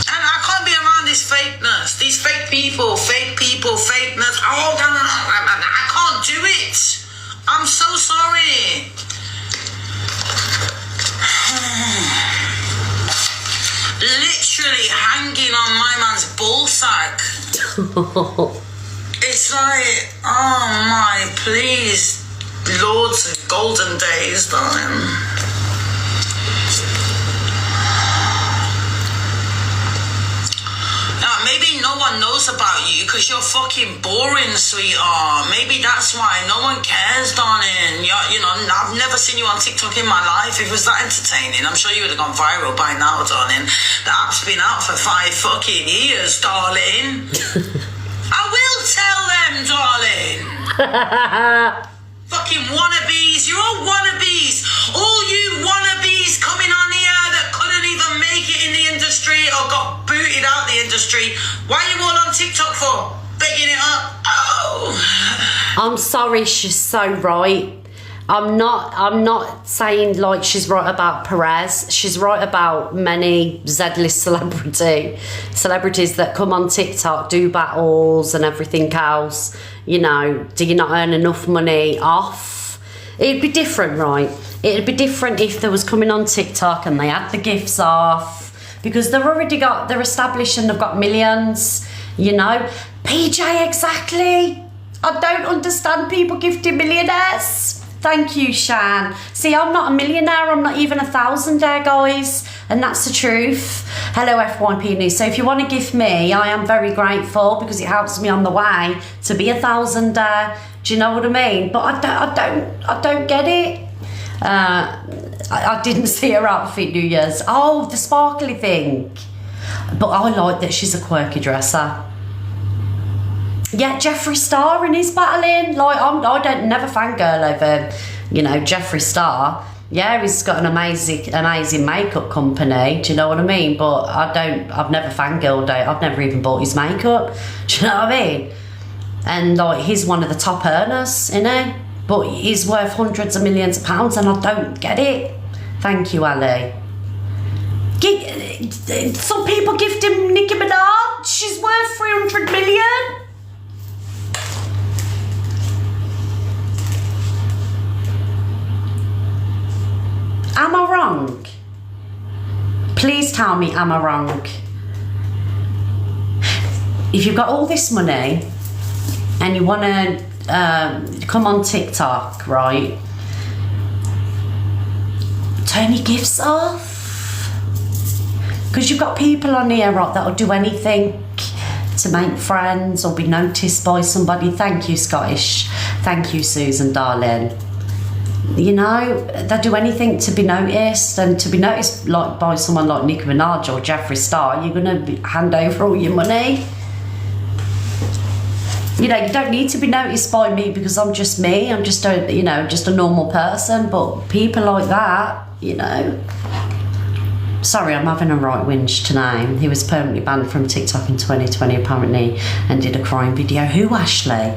And I can't be around this fakeness. These fake people, fakeness. Oh, no, I can't do it. I'm so sorry. Literally hanging on my man's ballsack. It's like, oh my, please, Lord's golden days, darling. Now, maybe no one knows about you because you're fucking boring, sweetheart. Maybe that's why no one cares, darling. You know, I've never seen you on TikTok in my life. If it was that entertaining, I'm sure you would have gone viral by now, darling. The app's been out for 5 fucking years, darling. I will tell them, darling. Fucking wannabes. You're all wannabes. All you wannabes coming on here that couldn't even make it in the industry or got booted out the industry. Why are you all on TikTok for? Begging it up? Oh. I'm sorry, she's so right. I'm not saying like she's right about Perez. She's right about many Z-list celebrities that come on TikTok, do battles and everything else. You know, do you not earn enough money off? It'd be different, right? It'd be different if they was coming on TikTok and they had the gifts off, because they're established and they've got millions, you know. PJ, exactly. I don't understand people gifting millionaires. Thank you, Shan. See, I'm not a millionaire. I'm not even 1,000-aire, guys. And that's the truth. Hello, FYP News. So if you want to gift me, I am very grateful because it helps me on the way to be 1,000-aire. Do you know what I mean? But I don't get it. I didn't see her outfit New Year's. Oh, the sparkly thing. But I like that she's a quirky dresser. Yeah, Jeffree Star in his battling. Like, I don't never fangirl over, you know, Jeffree Star. Yeah, he's got an amazing makeup company. Do you know what I mean? But I've never fangirled out. I've never even bought his makeup. Do you know what I mean? And like, he's one of the top earners, you know. But he's worth hundreds of millions of pounds, and I don't get it. Thank you, Ali. Some people gift him Nicki Minaj. She's worth 300 million. Am I wrong? Please tell me, am I wrong? If you've got all this money and you want to come on TikTok, right? Turn your gifts off. Because you've got people on here, right, that'll do anything to make friends or be noticed by somebody. Thank you, Scottish. Thank you, Susan, darling. You know, they'll do anything to be noticed, and to be noticed like by someone like Nicki Minaj or Jeffree Star, you're going to hand over all your money. You know, you don't need to be noticed by me because I'm just me. I'm just a, you know, just a normal person. But people like that, you know. Sorry, I'm having a right whinge tonight. He was permanently banned from TikTok in 2020 apparently and did a crime video. Who, Ashley?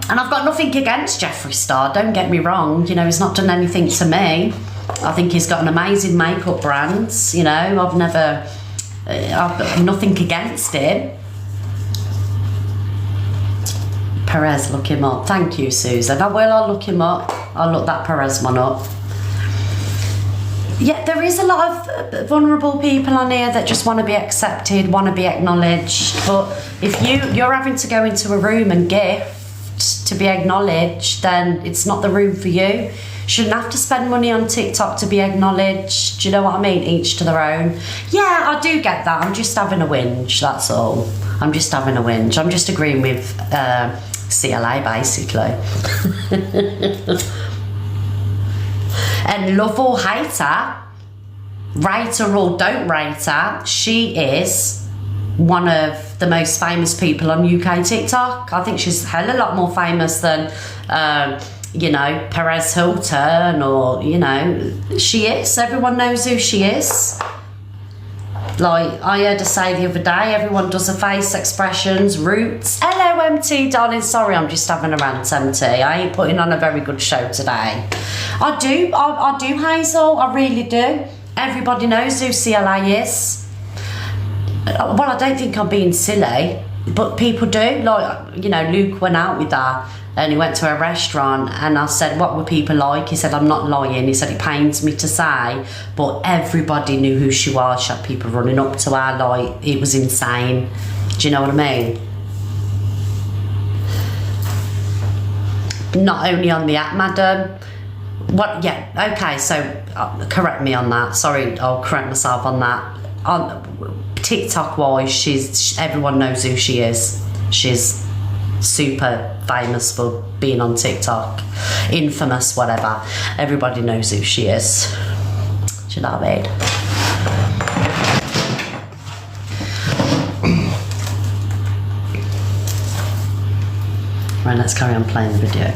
And I've got nothing against Jeffree Star, don't get me wrong. You know, he's not done anything to me. I think he's got an amazing makeup brand. You know, I've got nothing against him. Perez, look him up. Thank you, Susan. I'll look him up. I'll look that Perez one up. Yeah, there is a lot of vulnerable people on here that just want to be accepted, want to be acknowledged. But if you're having to go into a room and gift, to be acknowledged, then it's not the room for you. Shouldn't have to spend money on TikTok to be acknowledged. Do you know what I mean? Each to their own. Yeah, I do get that. I'm just having a whinge, that's all. I'm just having a whinge. I'm just agreeing with CLA, basically. And love or hate her, rate her or don't rate her, she is one of the most famous people on UK TikTok. I think she's a hell of a lot more famous than you know, Perez Hilton, or, you know, she is. Everyone knows who she is. Like, I heard her say the other day, everyone does her face expressions, roots. Hello, MT, darling. Sorry, I'm just having a rant, MT. I ain't putting on a very good show today. I do, Hazel. I really do. Everybody knows who CLA is. Well, I don't think I'm being silly, but people do. Like, you know, Luke went out with her and he went to a restaurant, and I said, what were people like? He said, I'm not lying. He said, it pains me to say, but everybody knew who she was. She had people running up to her, like, it was insane. Do you know what I mean? Not only on the app, madam. What? Yeah, okay, so correct me on that. Sorry, I'll correct myself on that. On TikTok wise, everyone knows who she is. She's super famous for being on TikTok, infamous, whatever. Everybody knows who she is. Do you know what I mean? Right, let's carry on playing the video.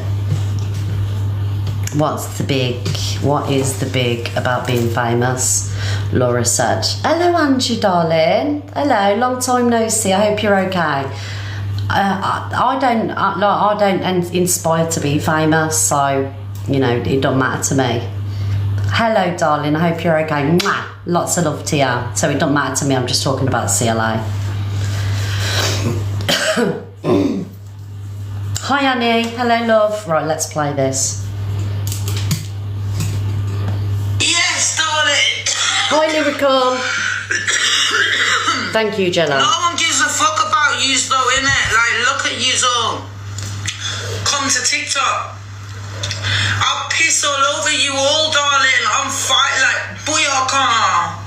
What is the big about being famous? Laura said, hello Angie darling, hello, long time no see, I hope you're okay. I don't inspire to be famous, so, you know, it don't matter to me. Hello darling, I hope you're okay. Mwah! Lots of love to you. So it don't matter to me, I'm just talking about CLA. Hi Annie, hello love. Right, let's play this. Yes, darling. Hi Lyrical. Thank you, Jenna. No one gives a fuck about you though, innit? Like, look at you all. Come to TikTok. I'll piss all over you all, darling. I'm fighting like booyaka.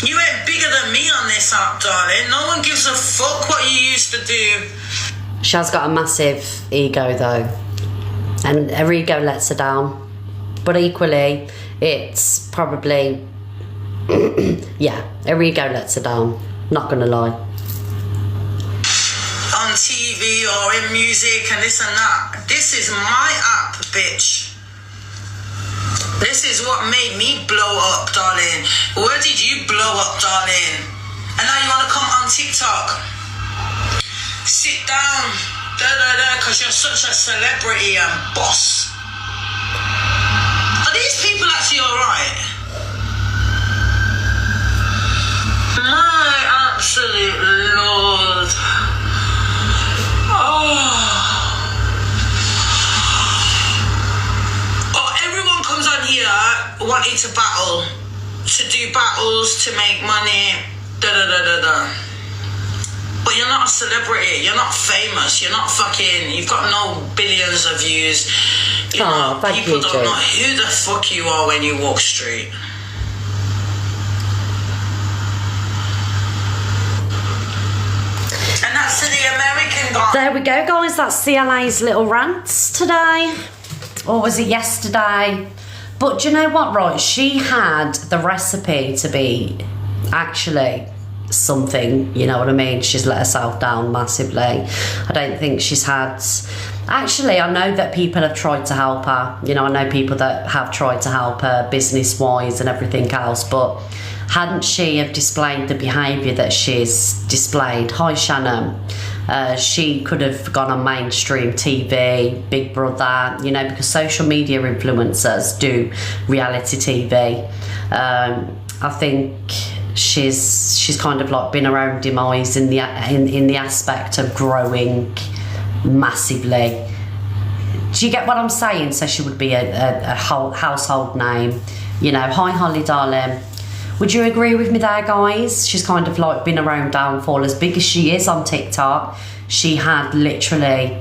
You ain't bigger than me on this app, darling. No one gives a fuck what you used to do. She has got a massive ego though, and her ego lets her down. But equally, it's probably yeah, her ego lets her down. Not gonna lie. On TV or in music and this and that. This is my app, bitch. This is what made me blow up, darling. Where did you blow up, darling? And now you wanna come on TikTok? Sit down, because you're such a celebrity and boss. Are these people actually alright? My absolute lord. Oh, everyone comes on here wanting to battle, to do battles, to make money, But you're not a celebrity, you're not famous, you're not fucking, you've got no billions of views. You know, people don't know who the fuck you are when you walk straight. And that's to the American guy. There we go, guys. That's CLA's little rants today. Or was it yesterday? But do you know what, right? She had the recipe to be actually something, you know what I mean? She's let herself down massively. I don't think she's had... Actually, I know that people have tried to help her. You know, I know people that have tried to help her business-wise and everything else, but hadn't she have displayed the behaviour that she's displayed? Hi, Shannon. She could have gone on mainstream TV, Big Brother, you know, because social media influencers do reality TV. I think she's kind of like been her own demise in the aspect of growing massively. Do you get what I'm saying? So she would be a household name, you know. Hi Holly darling, would you agree with me there, guys? She's kind of like been her own downfall. As big as she is on TikTok, she had literally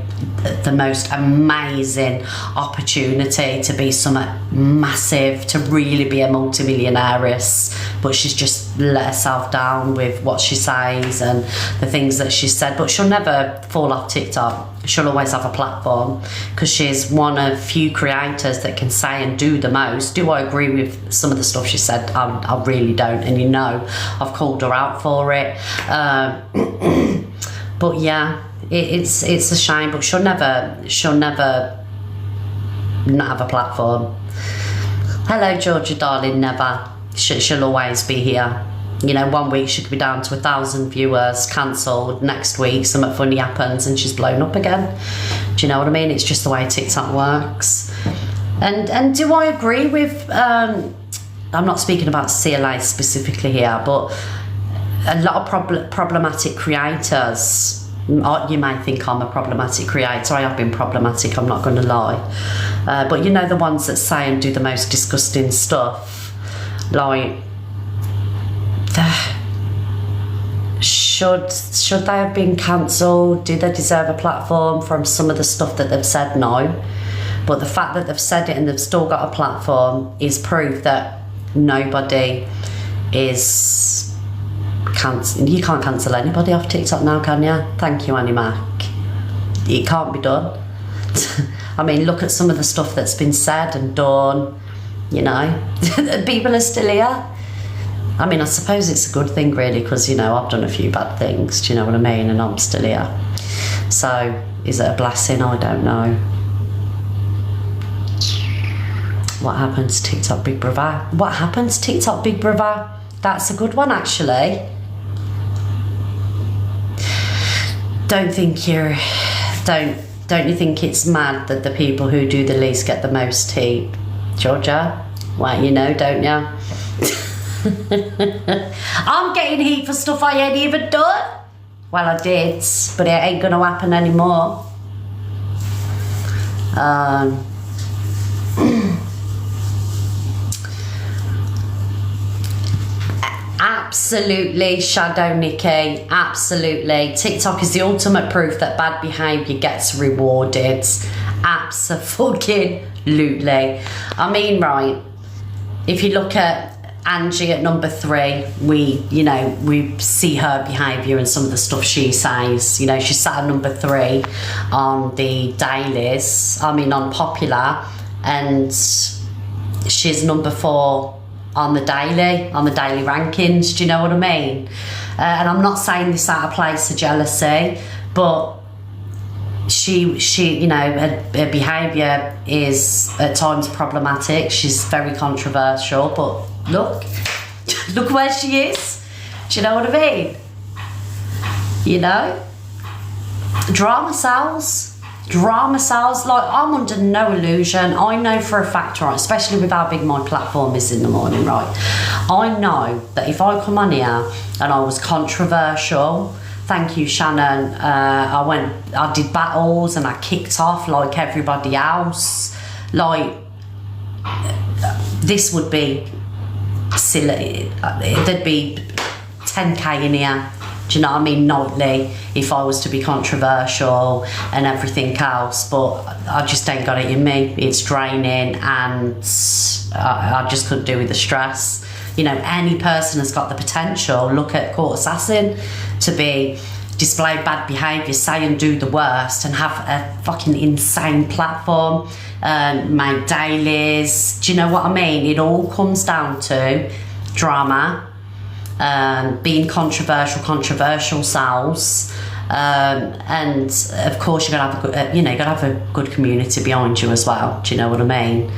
the most amazing opportunity to be something massive, to really be a multimillionaires, but she's just let herself down with what she says and the things that she said. But she'll never fall off TikTok. She'll always have a platform because she's one of few creators that can say and do the most. Do I agree with some of the stuff she said? I really don't, and you know I've called her out for it. But yeah, it's a shame, but she'll never not have a platform. Hello Georgia darling, never. She'll always be here. You know, one week she could be down to 1,000 viewers, cancelled. Next week something funny happens and she's blown up again. Do you know what I mean? It's just the way TikTok works. And do I agree with I'm not speaking about CLA specifically here, but a lot of problematic creators. You may think I'm a problematic creator. I have been problematic, I'm not going to lie. But you know, the ones that say and do the most disgusting stuff, like, should they have been cancelled? Do they deserve a platform from some of the stuff that they've said? No. But the fact that they've said it and they've still got a platform is proof that nobody is... You can't cancel anybody off TikTok now, can you? Thank you, Annie Mac. It can't be done. I mean, look at some of the stuff that's been said and done, you know. People are still here. I mean, I suppose it's a good thing, really, because, you know, I've done a few bad things, do you know what I mean? And I'm still here. So, is it a blessing? I don't know. What happened to TikTok Big Brother? What happened to TikTok Big Brother? That's a good one, actually. Don't you think it's mad that the people who do the least get the most heat? Georgia? Well, you know, don't you? I'm getting heat for stuff I ain't even done. Well, I did, but it ain't gonna happen anymore. Absolutely, Shadow Nikki, absolutely. TikTok is the ultimate proof that bad behaviour gets rewarded. Abso-fucking-lutely. I mean, right, if you look at Angie at number 3, we see her behaviour and some of the stuff she says. You know, she sat at number 3 on the dailies, on Popular, and she's number 4 on the daily rankings. Do you know what I mean? And I'm not saying this out of place of jealousy, but she you know, her behaviour is at times problematic. She's very controversial, but look where she is. Do you know what I mean? You know, drama sells. Like, I'm under no illusion. I know for a fact, right, especially with how big my platform is in the morning, right, I know that if I come on here and I was controversial, thank you, Shannon, I did battles and I kicked off like everybody else, like, this would be silly. There'd be 10k in here, do you know what I mean, nightly, if I was to be controversial and everything else. But I just ain't got it in me. It's draining, and I just couldn't do with the stress. You know, any person has got the potential. Look at Court Assassin, to be display bad behaviour, say and do the worst, and have a fucking insane platform, make dailies. Do you know what I mean? It all comes down to drama, being controversial sells, and of course you gotta have a good community behind you as well. Do you know what I mean?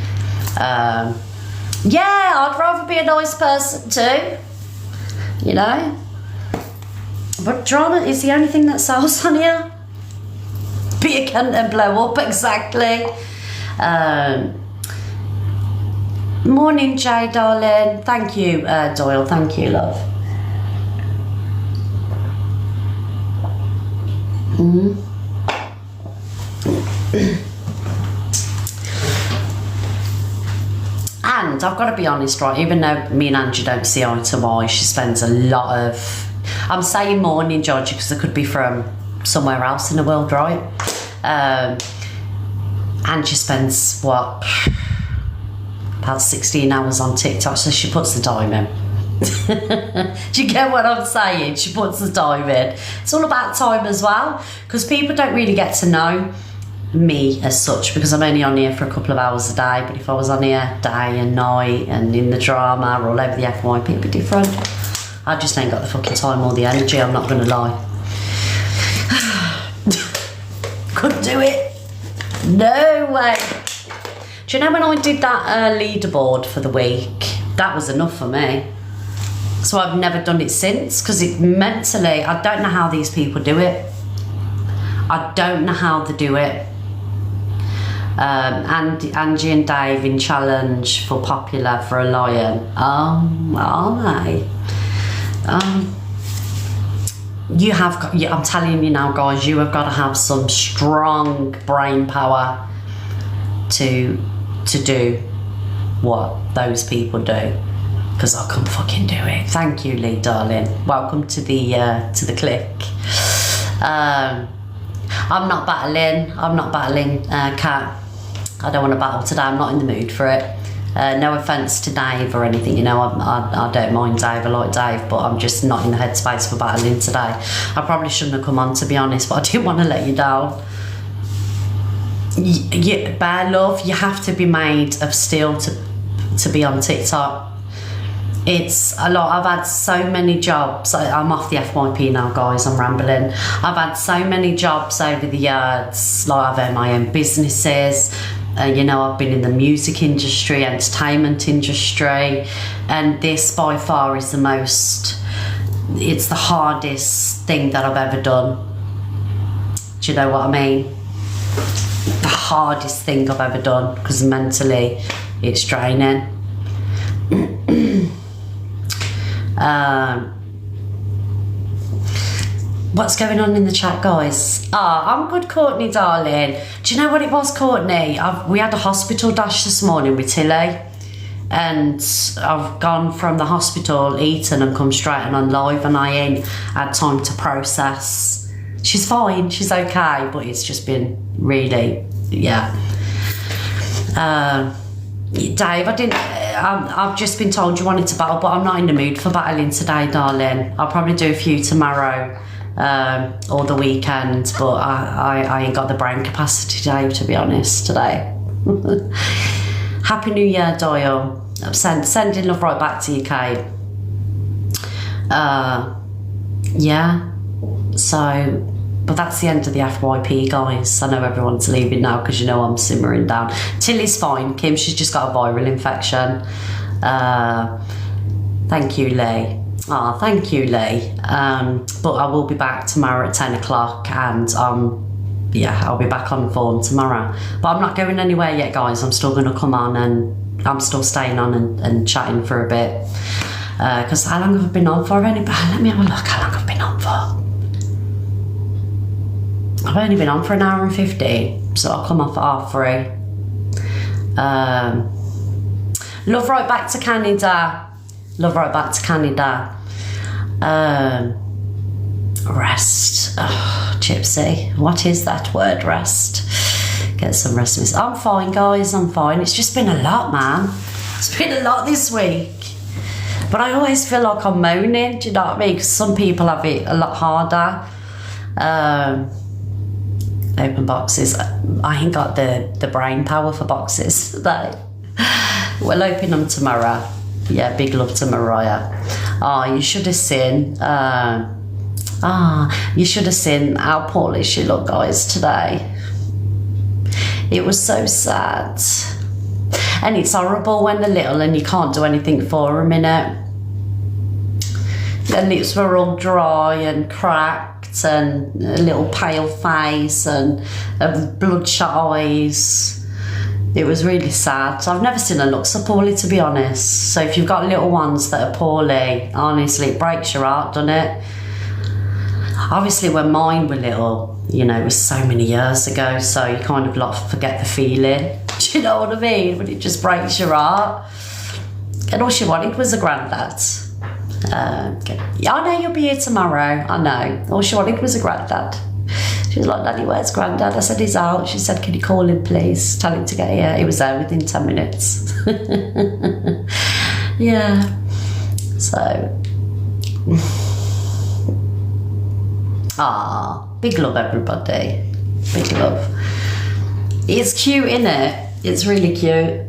Yeah, I'd rather be a nice person too, you know. But drama is the only thing that sells on here. Be a cunt and blow up, exactly. Morning, Jay, darling. Thank you, Doyle. Thank you, love. And I've got to be honest, right, even though me and Angie don't see eye to eye, she spends a lot of... I'm saying morning, Georgie, because it could be from somewhere else in the world, right? Angie spends, what, about 16 hours on TikTok, so she puts the time in. Do you get what I'm saying? She puts the time in. It's all about time as well, because people don't really get to know me as such, because I'm only on here for a couple of hours a day. But if I was on here day and night and in the drama or all over the FYP, it'd be different. I just ain't got the fucking time or the energy, I'm not gonna lie. Couldn't do it. No way. Do you know when I did that leaderboard for the week? That was enough for me. So I've never done it since, because it mentally, I don't know how these people do it. I don't know how they do it. And Angie and Dave in challenge for popular for a lion. Are they? You have got, I'm telling you now, guys, you have got to have some strong brain power to do what those people do, because I couldn't fucking do it. Thank you, Lee, darling. Welcome to the click. I'm not battling, Kat. I don't want to battle today, I'm not in the mood for it. No offence to Dave or anything, you know, I don't mind Dave, I like Dave, but I'm just not in the headspace for battling today. I probably shouldn't have come on, to be honest, but I didn't want to let you down. Bear love, you have to be made of steel to be on TikTok. It's a lot. I've had so many jobs. I'm off the FYP now, guys, I'm rambling. I've had so many jobs over the years. Like, I've owned my own businesses. You know, I've been in the music industry, entertainment industry, and this by far is it's the hardest thing that I've ever done. Do you know what I mean? The hardest thing I've ever done, because mentally it's draining. What's going on in the chat, guys? I'm good, Courtney, darling. Do you know what it was, Courtney? We had a hospital dash this morning with Tilly, and I've gone from the hospital, eaten, and come straight on live, and I ain't had time to process. She's fine, she's okay, but it's just been really, yeah. Dave, I've just been told you wanted to battle, but I'm not in the mood for battling today, darling. I'll probably do a few tomorrow or the weekend, but I ain't got the brain capacity, Dave, to be honest, today. Happy New Year, Doyle. I'm sending love right back to you, Kate. Yeah, so, but that's the end of the FYP, guys. I know everyone's leaving now because you know I'm simmering down. Tilly's fine, Kim, she's just got a viral infection. Thank you, Lee. Thank you, Lee. But I will be back tomorrow at 10 o'clock, and yeah, I'll be back on form tomorrow. But I'm not going anywhere yet, guys. I'm still going to come on, and I'm still staying on and chatting for a bit. Because how long have I been on for? Let me have a look how long I've been on for. I've only been on for an hour and 15, so I'll come off at 3:30. Love right back to Canada. Love right back to Canada. Rest. Oh, Gypsy. What is that word, rest? Get some rest. I'm fine, guys, I'm fine. It's just been a lot, man. It's been a lot this week. But I always feel like I'm moaning, do you know what I mean? Because some people have it a lot harder. Open boxes. I ain't got the brain power for boxes today. We'll open them tomorrow. Yeah, big love to Mariah. You should have seen. You should have seen how poorly she looked, guys, today. It was so sad. And it's horrible when they're little and you can't do anything for them, innit? Their lips were all dry and cracked, and a little pale face, and bloodshot eyes. It was really sad. I've never seen her look so poorly, to be honest. So if you've got little ones that are poorly, honestly, it breaks your heart, doesn't it? Obviously, when mine were little, you know, it was so many years ago, so you kind of like forget the feeling. Do you know what I mean? But it just breaks your heart. And all she wanted was a granddad. Yeah, I know you'll be here tomorrow. I know. All she wanted was a granddad. She was like, Daddy, where's Grandad? I said, he's out. She said, can you call him, please? Tell him to get here. He was there within 10 minutes. Yeah. So. Big love, everybody. Big love. It's cute, innit? It's really cute.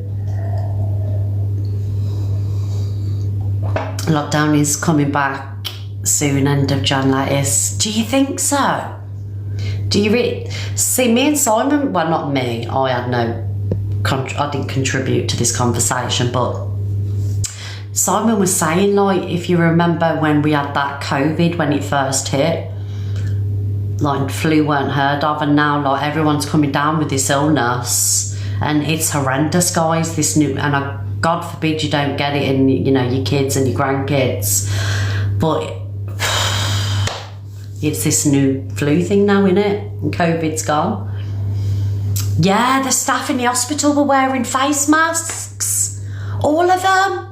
Lockdown is coming back soon, end of Jan latest. Do you think so? Do you really see me and Simon? Well, not me. I didn't contribute to this conversation, but Simon was saying, like, if you remember when we had that COVID when it first hit, like flu weren't heard of, and now like everyone's coming down with this illness, and it's horrendous, guys. This new, and God forbid you don't get it in, you know, your kids and your grandkids, but it's this new flu thing now, innit? And COVID's gone. Yeah, the staff in the hospital were wearing face masks, all of them.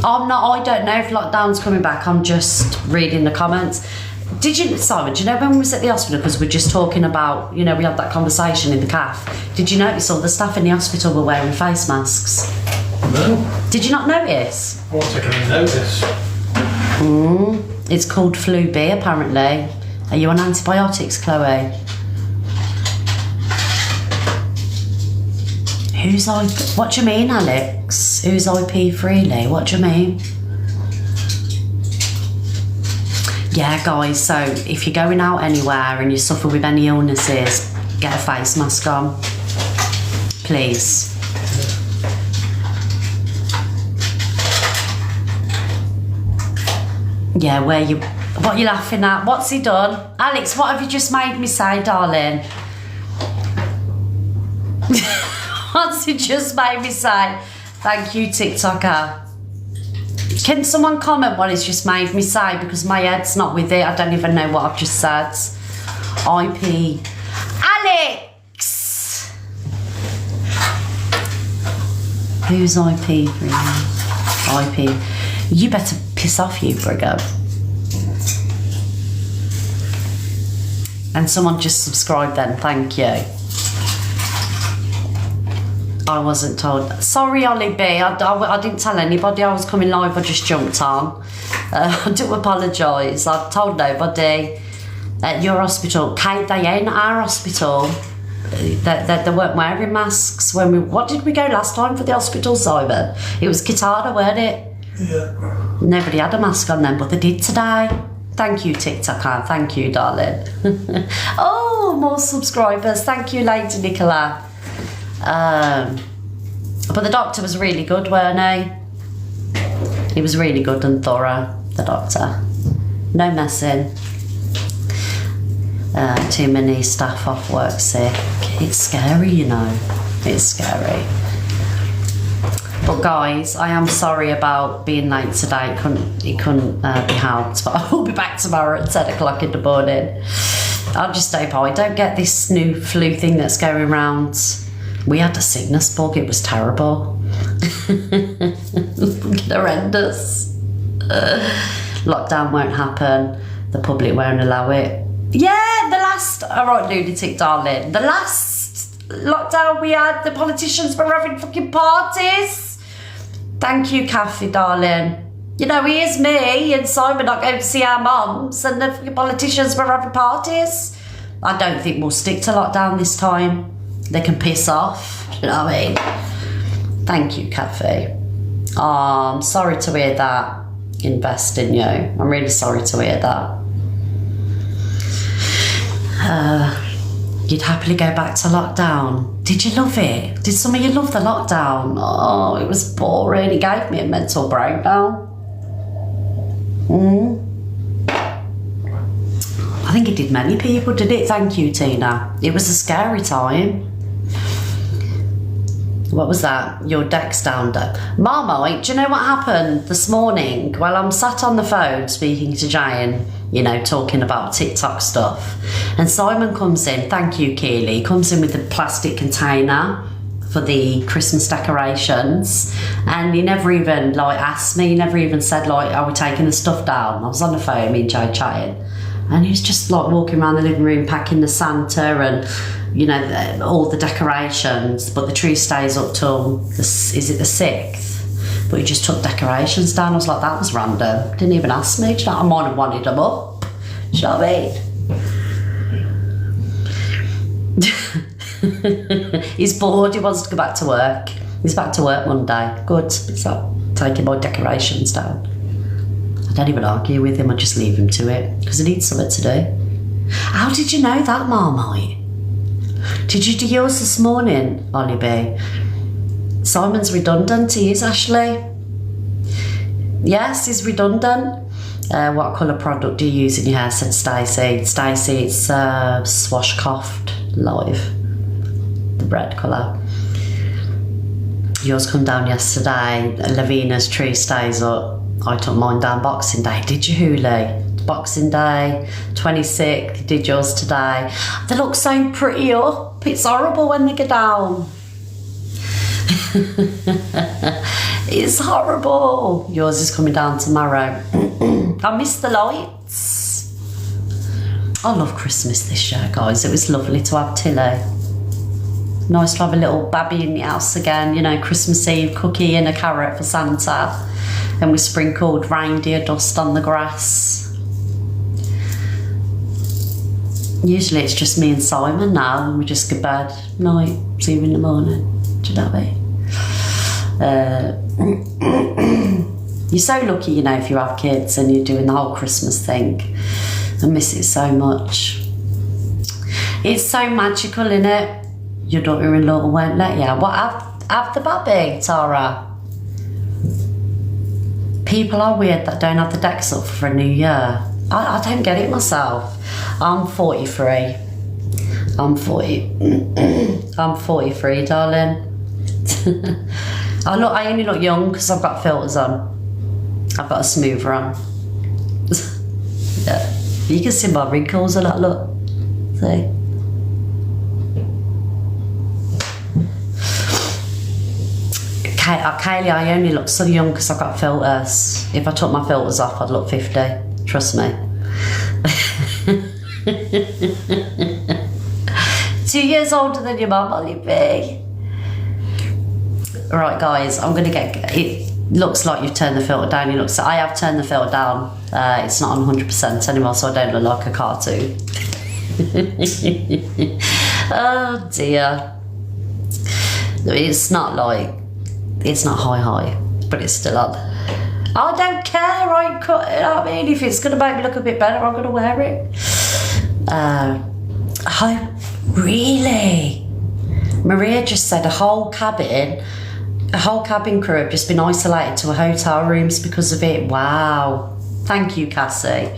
I don't know if lockdown's coming back. I'm just reading the comments. Simon, do you know when we was at the hospital, because we're just talking about, you know, we had that conversation in the cafe. Did you notice all the staff in the hospital were wearing face masks? No. Did you not notice? What I can notice? It's called flu B, apparently. Are you on antibiotics, Chloe? Who's IP? What do you mean, Alex? Who's IP freely? What do you mean? Yeah, guys, so if you're going out anywhere and you suffer with any illnesses, get a face mask on. Please. Yeah, what are you laughing at? What's he done? Alex, what have you just made me say, darling? What's he just made me say? Thank you, TikToker. Can someone comment what he's just made me say? Because my head's not with it. I don't even know what I've just said. IP. Alex! Who's IP, really? IP. You better piss off, you Brigo. And someone just subscribed then, thank you. I wasn't told. Sorry, Ollie B. I didn't tell anybody I was coming live. I just jumped on. I do apologise. I told nobody. At your hospital, Kate, they ain't at our hospital. They weren't wearing masks when we. What did we go last time for the hospital, Simon? It was Qatar, weren't it? Yeah. Nobody had a mask on them, but they did today. Thank you, TikToker. Thank you, darling. Oh, more subscribers. Thank you, Lady Nicola. But the doctor was really good, weren't he? He was really good and thorough, the doctor. No messing. Too many staff off work sick. It's scary, you know. It's scary. But guys, I am sorry about being late today. It couldn't be helped. But I will be back tomorrow at 10 o'clock in the morning. I just hope I don't get this new flu thing that's going around. We had a sickness bug. It was terrible. Horrendous. Lockdown won't happen. The public won't allow it. Yeah, alright, lunatic darling. The last lockdown we had, the politicians were having fucking parties. Thank you, Kathy, darling. You know, here's me and Simon not going to see our mums, and the fucking politicians were having parties. I don't think we'll stick to lockdown this time. They can piss off, you know what I mean? Thank you, Kathy. Oh, I'm sorry to hear that. Invest in you. I'm really sorry to hear that. You'd happily go back to lockdown. Did you love it? Did some of you love the lockdown? Oh, it was boring. It gave me a mental breakdown. I think it did many people, did it? Thank you, Tina. It was a scary time. What was that? Your deck's down, Marmite, do you know what happened this morning? Well, I'm sat on the phone speaking to Jane, you know, talking about TikTok stuff. And Simon comes in, thank you, Keely, comes in with a plastic container for the Christmas decorations, and he never even like asked me, he never even said like, are we taking the stuff down? I was on the phone, me and Joe chatting, and he was just like walking around the living room packing the Santa and, you know, all the decorations, but the tree stays up till the 6th, but he just took decorations down. I was like, that was random, didn't even ask me. Do you know, I might have wanted them up, do you know what I mean? He's bored, he wants to go back to work. He's back to work Monday. Good, it's not taking my decorations down. I don't even argue with him, I just leave him to it, because he needs something to do. How did you know that, Marmite? Did you do yours this morning, Ollie B? Simon's redundant, he is, Ashley. Yes, he's redundant. What colour product do you use in your hair, said Stacey. Stacey, it's Swashcoft Live. The red colour. Yours come down yesterday. Lavina's tree stays up. I took mine down Boxing Day. Did you, Huli? Boxing Day, 26th. You did yours today. They look so pretty up. It's horrible when they go down. It's horrible. Yours is coming down tomorrow. I miss the lights. I love Christmas this year, guys. It was lovely to have Tilly. Nice to have a little babby in the house again, you know, Christmas Eve cookie and a carrot for Santa. And we sprinkled reindeer dust on the grass. Usually it's just me and Simon now, and we just go bed. Night, see you in the morning. Do you know what I mean? You're so lucky, you know, if you have kids and you're doing the whole Christmas thing. I miss it so much. It's so magical, innit? Your daughter-in-law won't let you. What, have the baby, Tara? People are weird that don't have the decks up for a new year. I don't get it myself. I'm 43. I'm 43, darling. I only look young because I've got filters on. I've got a smoother on. Yeah. You can see my wrinkles a lot, look. See? Kaylee, I only look so young because I've got filters. If I took my filters off, I'd look 50. Trust me. 2 years older than your mum, Ollie B. Right, guys, I'm going to get... It looks like you've turned the filter down. I have turned the filter down. It's not on 100% anymore, so I don't look like a cartoon. Oh, dear. It's not like... It's not high, but it's still on. I don't care, I mean, if it's going to make me look a bit better, I'm going to wear it. Really? Maria just said a whole cabin crew have just been isolated to hotel rooms because of it. Wow. Thank you, Cassie.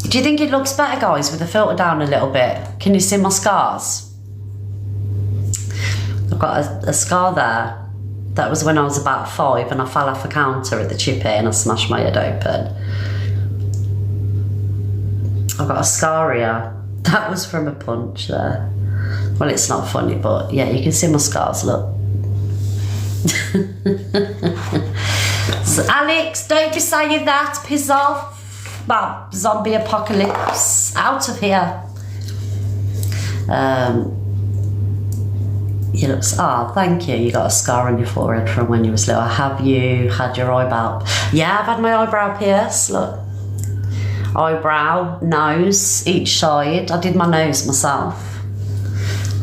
Do you think it looks better, guys, with the filter down a little bit? Can you see my scars? I've got a scar there. That was when I was about 5 and I fell off a counter at the chippy and I smashed my head open. I've got a scar here. That was from a punch there. Well, it's not funny, but yeah, you can see my scars, look. So, Alex, don't be saying that. Piss off. Well, zombie apocalypse. Out of here. You look, thank you. You got a scar on your forehead from when you was little. Have you had your eyebrow? Yeah, I've had my eyebrow pierced. Look, eyebrow, nose, each side. I did my nose myself.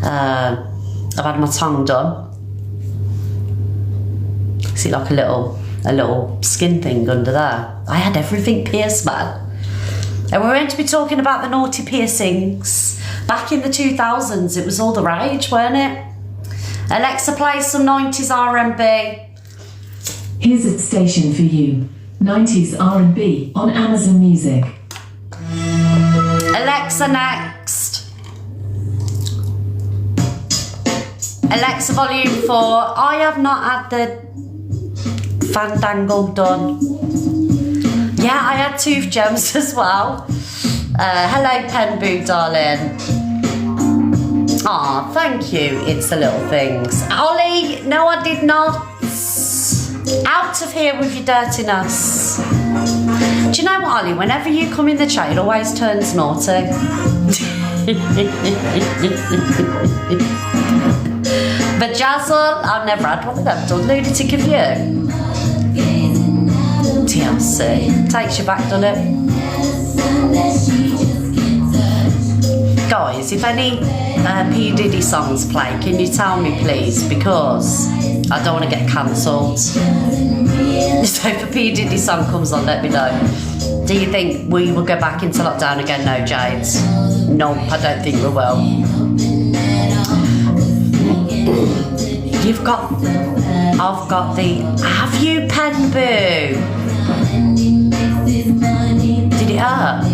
I've had my tongue done. See, like a little skin thing under there. I had everything pierced, man. And we're meant to be talking about the naughty piercings. Back in the 2000s, it was all the rage, weren't it? Alexa, play some 90s R&B. Here's a station for you. 90s R&B on Amazon Music. Alexa, next. Alexa, volume 4. I have not had the fandangle done. Yeah, I had tooth gems as well. Hello, Pen Boo, darling. Aw, thank you. It's the little things. Ollie, no, I did not. Out of here with your dirtiness. Do you know what, Ollie? Whenever you come in the chat, it always turns naughty. But Jazzle, I've never had one of them done. Lunatic of you. TLC. Takes you back, doesn't it? Guys, if any P. Diddy songs play, can you tell me please? Because I don't want to get cancelled. So if a P. Diddy song comes on, let me know. Do you think we will go back into lockdown again? No, Jades. Nope, I don't think we will. I've got the, have you, Pen Boo? Did it hurt?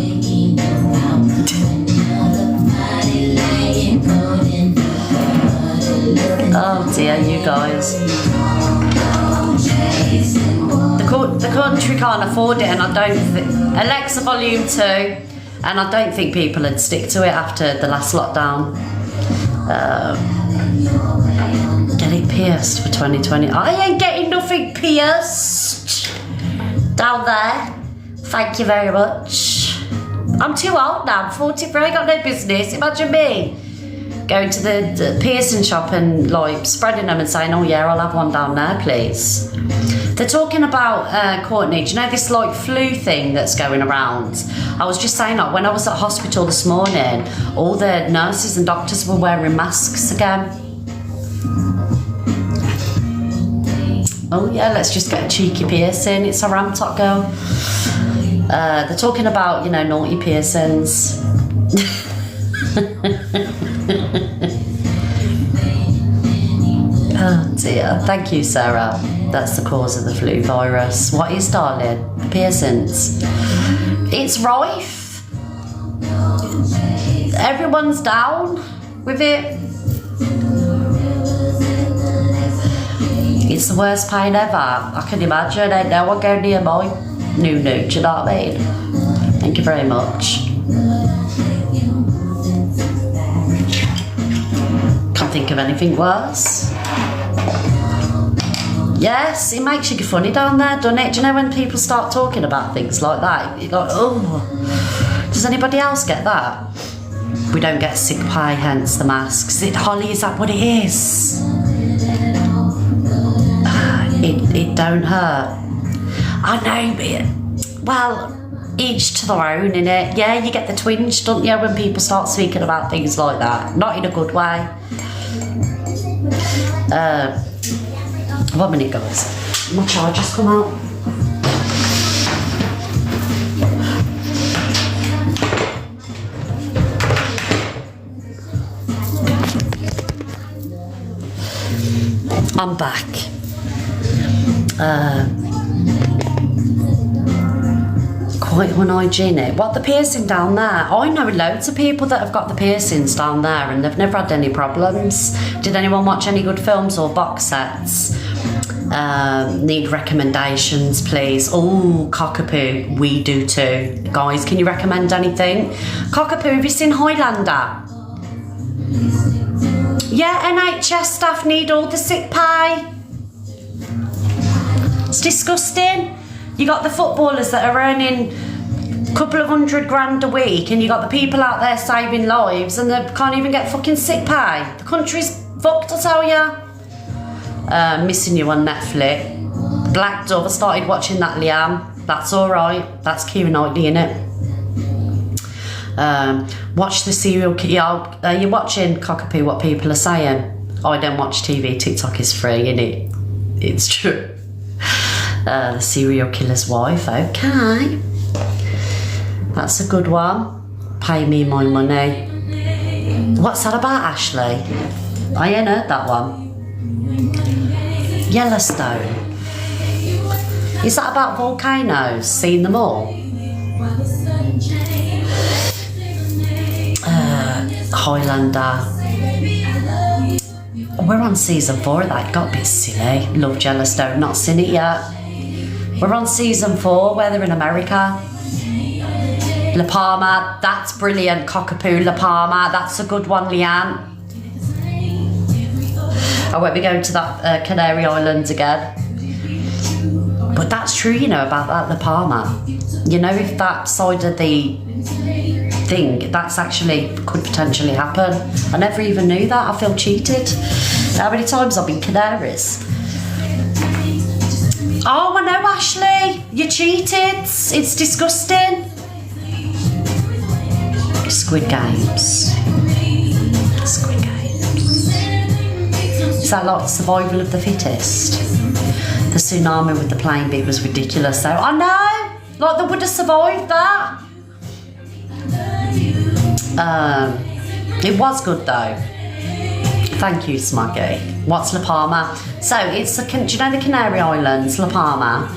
Oh dear, you guys. The country can't afford it, and I don't think Alexa volume 2, and I don't think people would stick to it after the last lockdown. Get it pierced for 2020. I ain't getting nothing pierced down there. Thank you very much. I'm too old now. I'm 43. I got no business. Imagine me going to the piercing shop and like spreading them and saying, oh yeah, I'll have one down there, please. They're talking about, Courtney, do you know this like flu thing that's going around? I was just saying, like, when I was at hospital this morning, all the nurses and doctors were wearing masks again. Oh yeah, let's just get a cheeky piercing. It's a ram top girl. They're talking about, you know, naughty piercings. Oh dear. Thank you, Sarah. That's the cause of the flu virus. What is, darling? Piercings. It's rife. Everyone's down with it. It's the worst pain ever. I can imagine. Ain't no one go near my new. Do you know what I mean? Thank you very much. Can't think of anything worse. Yes, it makes you funny down there, doesn't it? Do you know when people start talking about things like that? You're like, oh, does anybody else get that? We don't get sick pie, hence the masks. Holly, is that what it is? It don't hurt. I know, but, well, each to their own, innit? Yeah, you get the twinge, don't you, when people start speaking about things like that. Not in a good way. 1 minute, guys. My charger's come out. I'm back. Quite unhygienic. What, the piercing down there? I know loads of people that have got the piercings down there and they've never had any problems. Did anyone watch any good films or box sets? Need recommendations, please. Oh, Cockapoo, we do too. Guys, can you recommend anything? Cockapoo, have you seen Highlander? Yeah, NHS staff need all the sick pay. It's disgusting. You got the footballers that are earning a couple of $100,000 a week, and you got the people out there saving lives, and they can't even get fucking sick pay. The country's fucked, I tell ya. Missing You on Netflix. Black Dove, I started watching that, Liam. That's alright. That's Keira Knightley, innit? Watch the serial killer. You're watching, Cockapoo, what people are saying. I don't watch TV. TikTok is free, innit? It's true. The serial killer's wife. Okay. That's a good one. Pay me my money. What's that about, Ashley? I ain't heard that one. Yellowstone. Is that about volcanoes? Seen them all? Highlander. We're on season 4 of that. Got a bit silly. Love Yellowstone. Not seen it yet. We're on season 4 where they're in America. La Palma. That's brilliant. Cockapoo. La Palma. That's a good one, Leanne. I won't be going to that Canary Islands again. But that's true, you know, about that La Palma. You know, if that side of the thing, that's actually could potentially happen. I never even knew that. I feel cheated. How many times I've been Canaries? Oh, I know, Ashley. You cheated. It's disgusting. Squid Games. Squid Games. Is that like survival of the fittest? The tsunami with the plane bit was ridiculous though. I know! Like they would have survived that. It was good though. Thank you, Smuggy. What's La Palma? So it's do you know the Canary Islands, La Palma?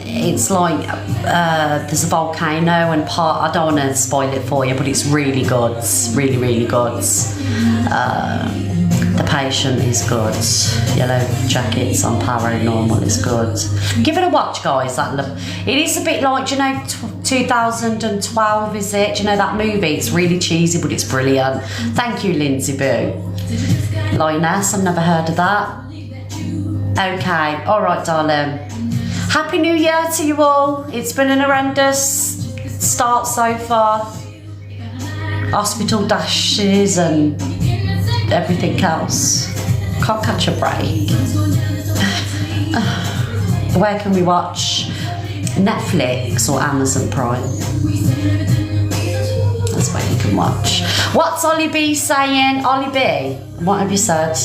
It's like there's a volcano and part. I don't want to spoil it for you, but it's really good. It's really, really good. The Patient is good. Yellow Jackets on Paranormal is good. Give it a watch, guys. It is a bit like, do you know, 2012, is it? Do you know that movie? It's really cheesy, but it's brilliant. Thank you, Lindsay Boo. Lioness, I've never heard of that. Okay, all right, darling. Happy New Year to you all. It's been an horrendous start so far. Hospital dashes and everything else. Can't catch a break. Where can we watch? Netflix or Amazon Prime? That's where you can watch. What's Ollie B saying? Ollie B, what have you said?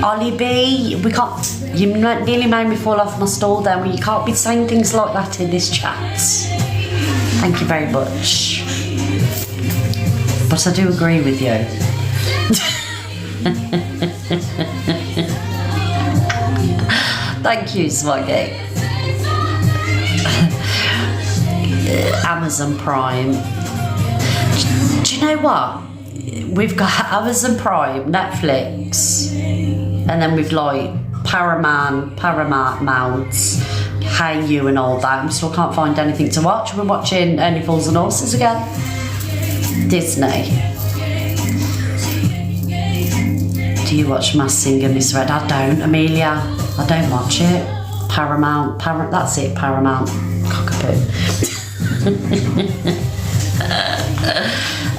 Ollie B, we can't. You nearly made me fall off my stool then. Well, you can't be saying things like that in this chat. Thank you very much. But I do agree with you. Thank you, Smuggy. Amazon Prime. Do you know what? We've got Amazon Prime, Netflix, and then we've like Paramount, Hey You and all that. I still can't find anything to watch. We're watching Only Fools and Horses again. Disney. Do you watch Mass Singer, Miss Red? I don't, Amelia. I don't watch it. Paramount, that's it, Paramount. Cockapoo.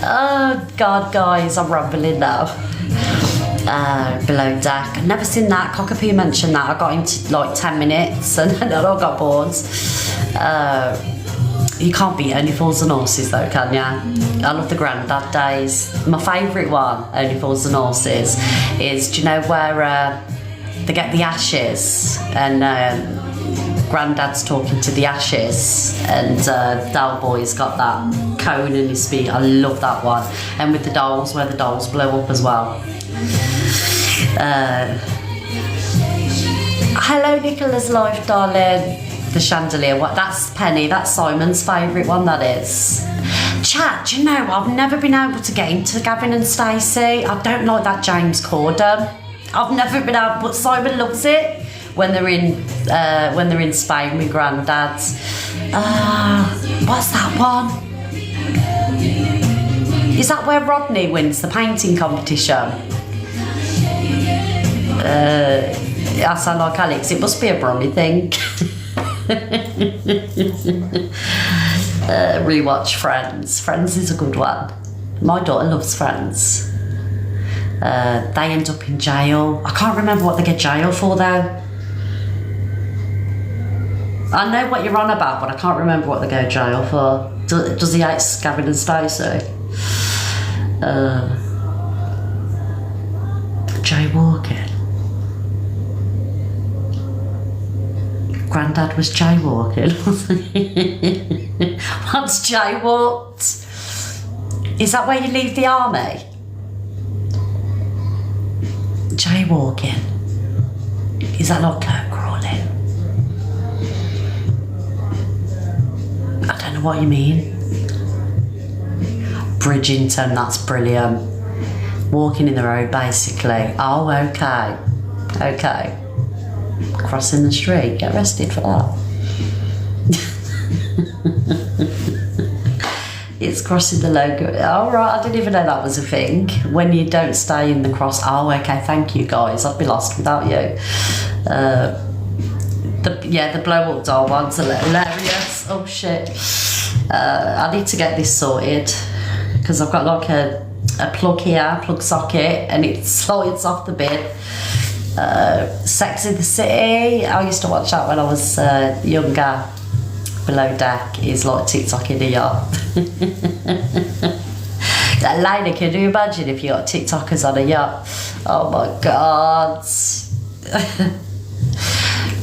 Oh God, guys, I'm rambling now. Below Deck. I've never seen that. Cockapoo mentioned that. I got into like 10 minutes and then I got bored. You can't beat Only Fools and Horses though, can ya? I love the Grandad days. My favourite one, Only Fools and Horses, is, do you know where they get the ashes and Grandad's talking to the ashes and Doll Boy's got that cone in his feet. I love that one. And with the dolls, where the dolls blow up as well. Hello, Nicola's Life, darling. The Chandelier, what? That's Penny. That's Simon's favourite one, that is. Chat, do you know, I've never been able to get into Gavin and Stacey. I don't like that James Corden. I've never been able, but Simon loves it when they're in Spain with Grandad's. What's that one? Is that where Rodney wins the painting competition? I sound like Alex. It must be a Brummy thing. Rewatch Friends. Friends is a good one. My daughter loves Friends. They end up in jail. I can't remember what they get jail for though. I know what you're on about, but I can't remember what they go to jail for. Does he hate Gavin and Stacey? Jaywalking. Grandad was jaywalking. Once jaywalked. Is that where you leave the army? Jaywalking. Is that like curb crawling? I don't know what you mean. Bridgington, that's brilliant. Walking in the road, basically. Oh, okay. Okay. Crossing the street, get arrested for that. It's crossing the logo. All right, I didn't even know that was a thing. When you don't stay in the cross. Oh, okay, thank you guys. I'd be lost without you. The blow up doll one's hilarious. Oh shit. I need to get this sorted because I've got like a plug here, plug socket, and it slides off the bed. Sex in the City. I used to watch that when I was younger. Below Deck is like TikTok in a yacht. Lena, can you imagine if you got TikTokers on a yacht? Oh my god.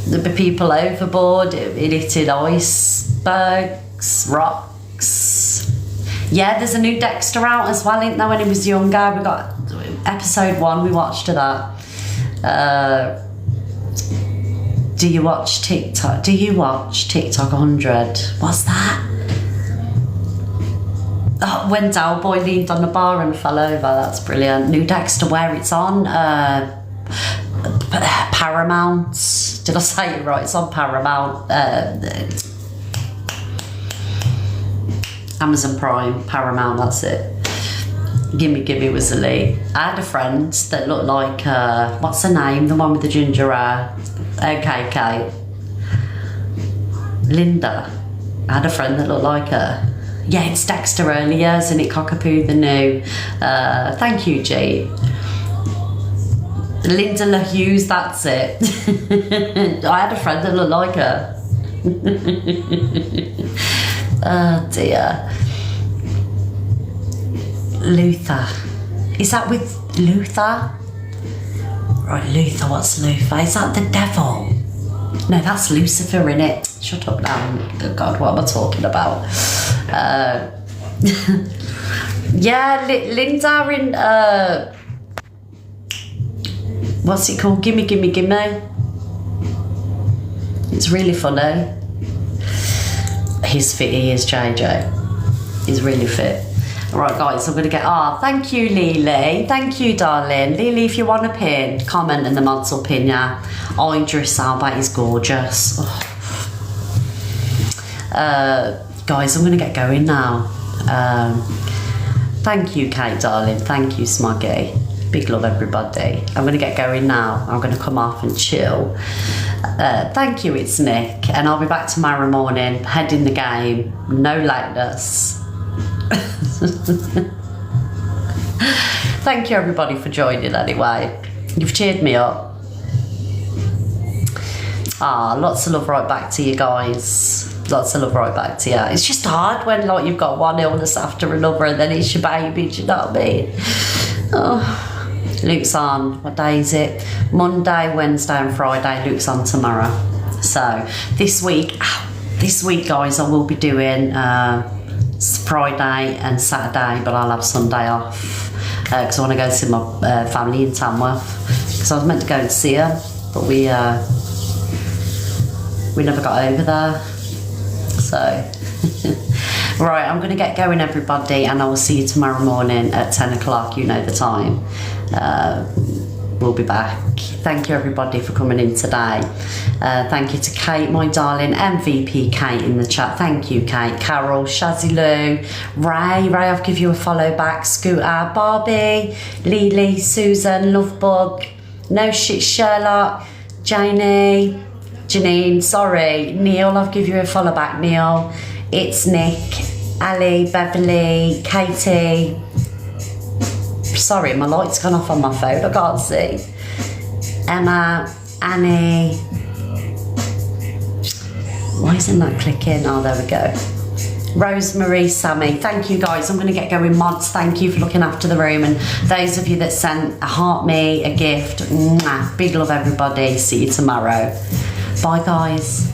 There'd be people overboard, eating icebergs, rocks. Yeah, there's a new Dexter out as well, isn't there, when he was younger? We got episode 1, we watched that. Do you watch TikTok? Do you watch TikTok 100? What's that? Oh, when Dowboy leaned on the bar and fell over. That's brilliant. New Dexter, where it's on? Paramount. Did I say it right? It's on Paramount. Amazon Prime, Paramount, that's it. Gimme was the lead. I had a friend that looked like, what's her name? The one with the ginger hair. KK. Linda. I had a friend that looked like her. Yeah, it's Dexter early years, and it Cockapoo the new. Thank you, G. Linda LaHughes, that's it. I had a friend that looked like her. Oh dear. Luther. Is that with Luther? Right, Luther, what's Luther? Is that the devil? No, that's Lucifer, innit? Shut up now. Oh God, what am I talking about? Yeah, Linda in, what's it called? Gimme. It's really funny. He's fit, he is, JJ. He's really fit. Alright guys, I'm going to get... thank you, Lily. Thank you, darling. Lily, if you want to pin, comment and the mods will pin ya. Idris Elba is gorgeous. Guys, I'm going to get going now. Thank you, Kate, darling. Thank you, Smuggy. Big love, everybody. I'm going to get going now. I'm going to come off and chill. Thank you, it's Nick. And I'll be back tomorrow morning, heading the game. No lateness. Thank you everybody for joining anyway. You've cheered me up. Lots of love right back to you guys. Lots of love right back to you. It's just hard when like you've got one illness after another and then it's your baby, do you know what I mean? Luke's on, what day is it? Monday, Wednesday and Friday. Luke's on tomorrow. So this week guys, I will be doing Friday and Saturday, but I'll have Sunday off because I want to go see my family in Tamworth, because I was meant to go and see her, but we never got over there. So right, I'm going to get going everybody, and I will see you tomorrow morning at 10 o'clock. You know the time. We'll be back. Thank you everybody for coming in today. Thank you to Kate, my darling, MVP Kate in the chat. Thank you, Kate. Carol, Shazzy Lou, Ray, I'll give you a follow back. Scooter, Barbie, Lily, Susan, Lovebug, No Shit Sherlock, Janie, Janine, sorry, Neil, I'll give you a follow back, Neil. It's Nick, Ali, Beverly, Katie. Sorry, my light's gone off on my phone, I can't see. Emma, Annie. Why isn't that clicking? Oh, there we go. Rosemary, Sammy. Thank you guys. I'm going to get going. Mods, thank you for looking after the room. And those of you that sent a heart me, a gift, mwah, big love everybody. See you tomorrow. Bye guys.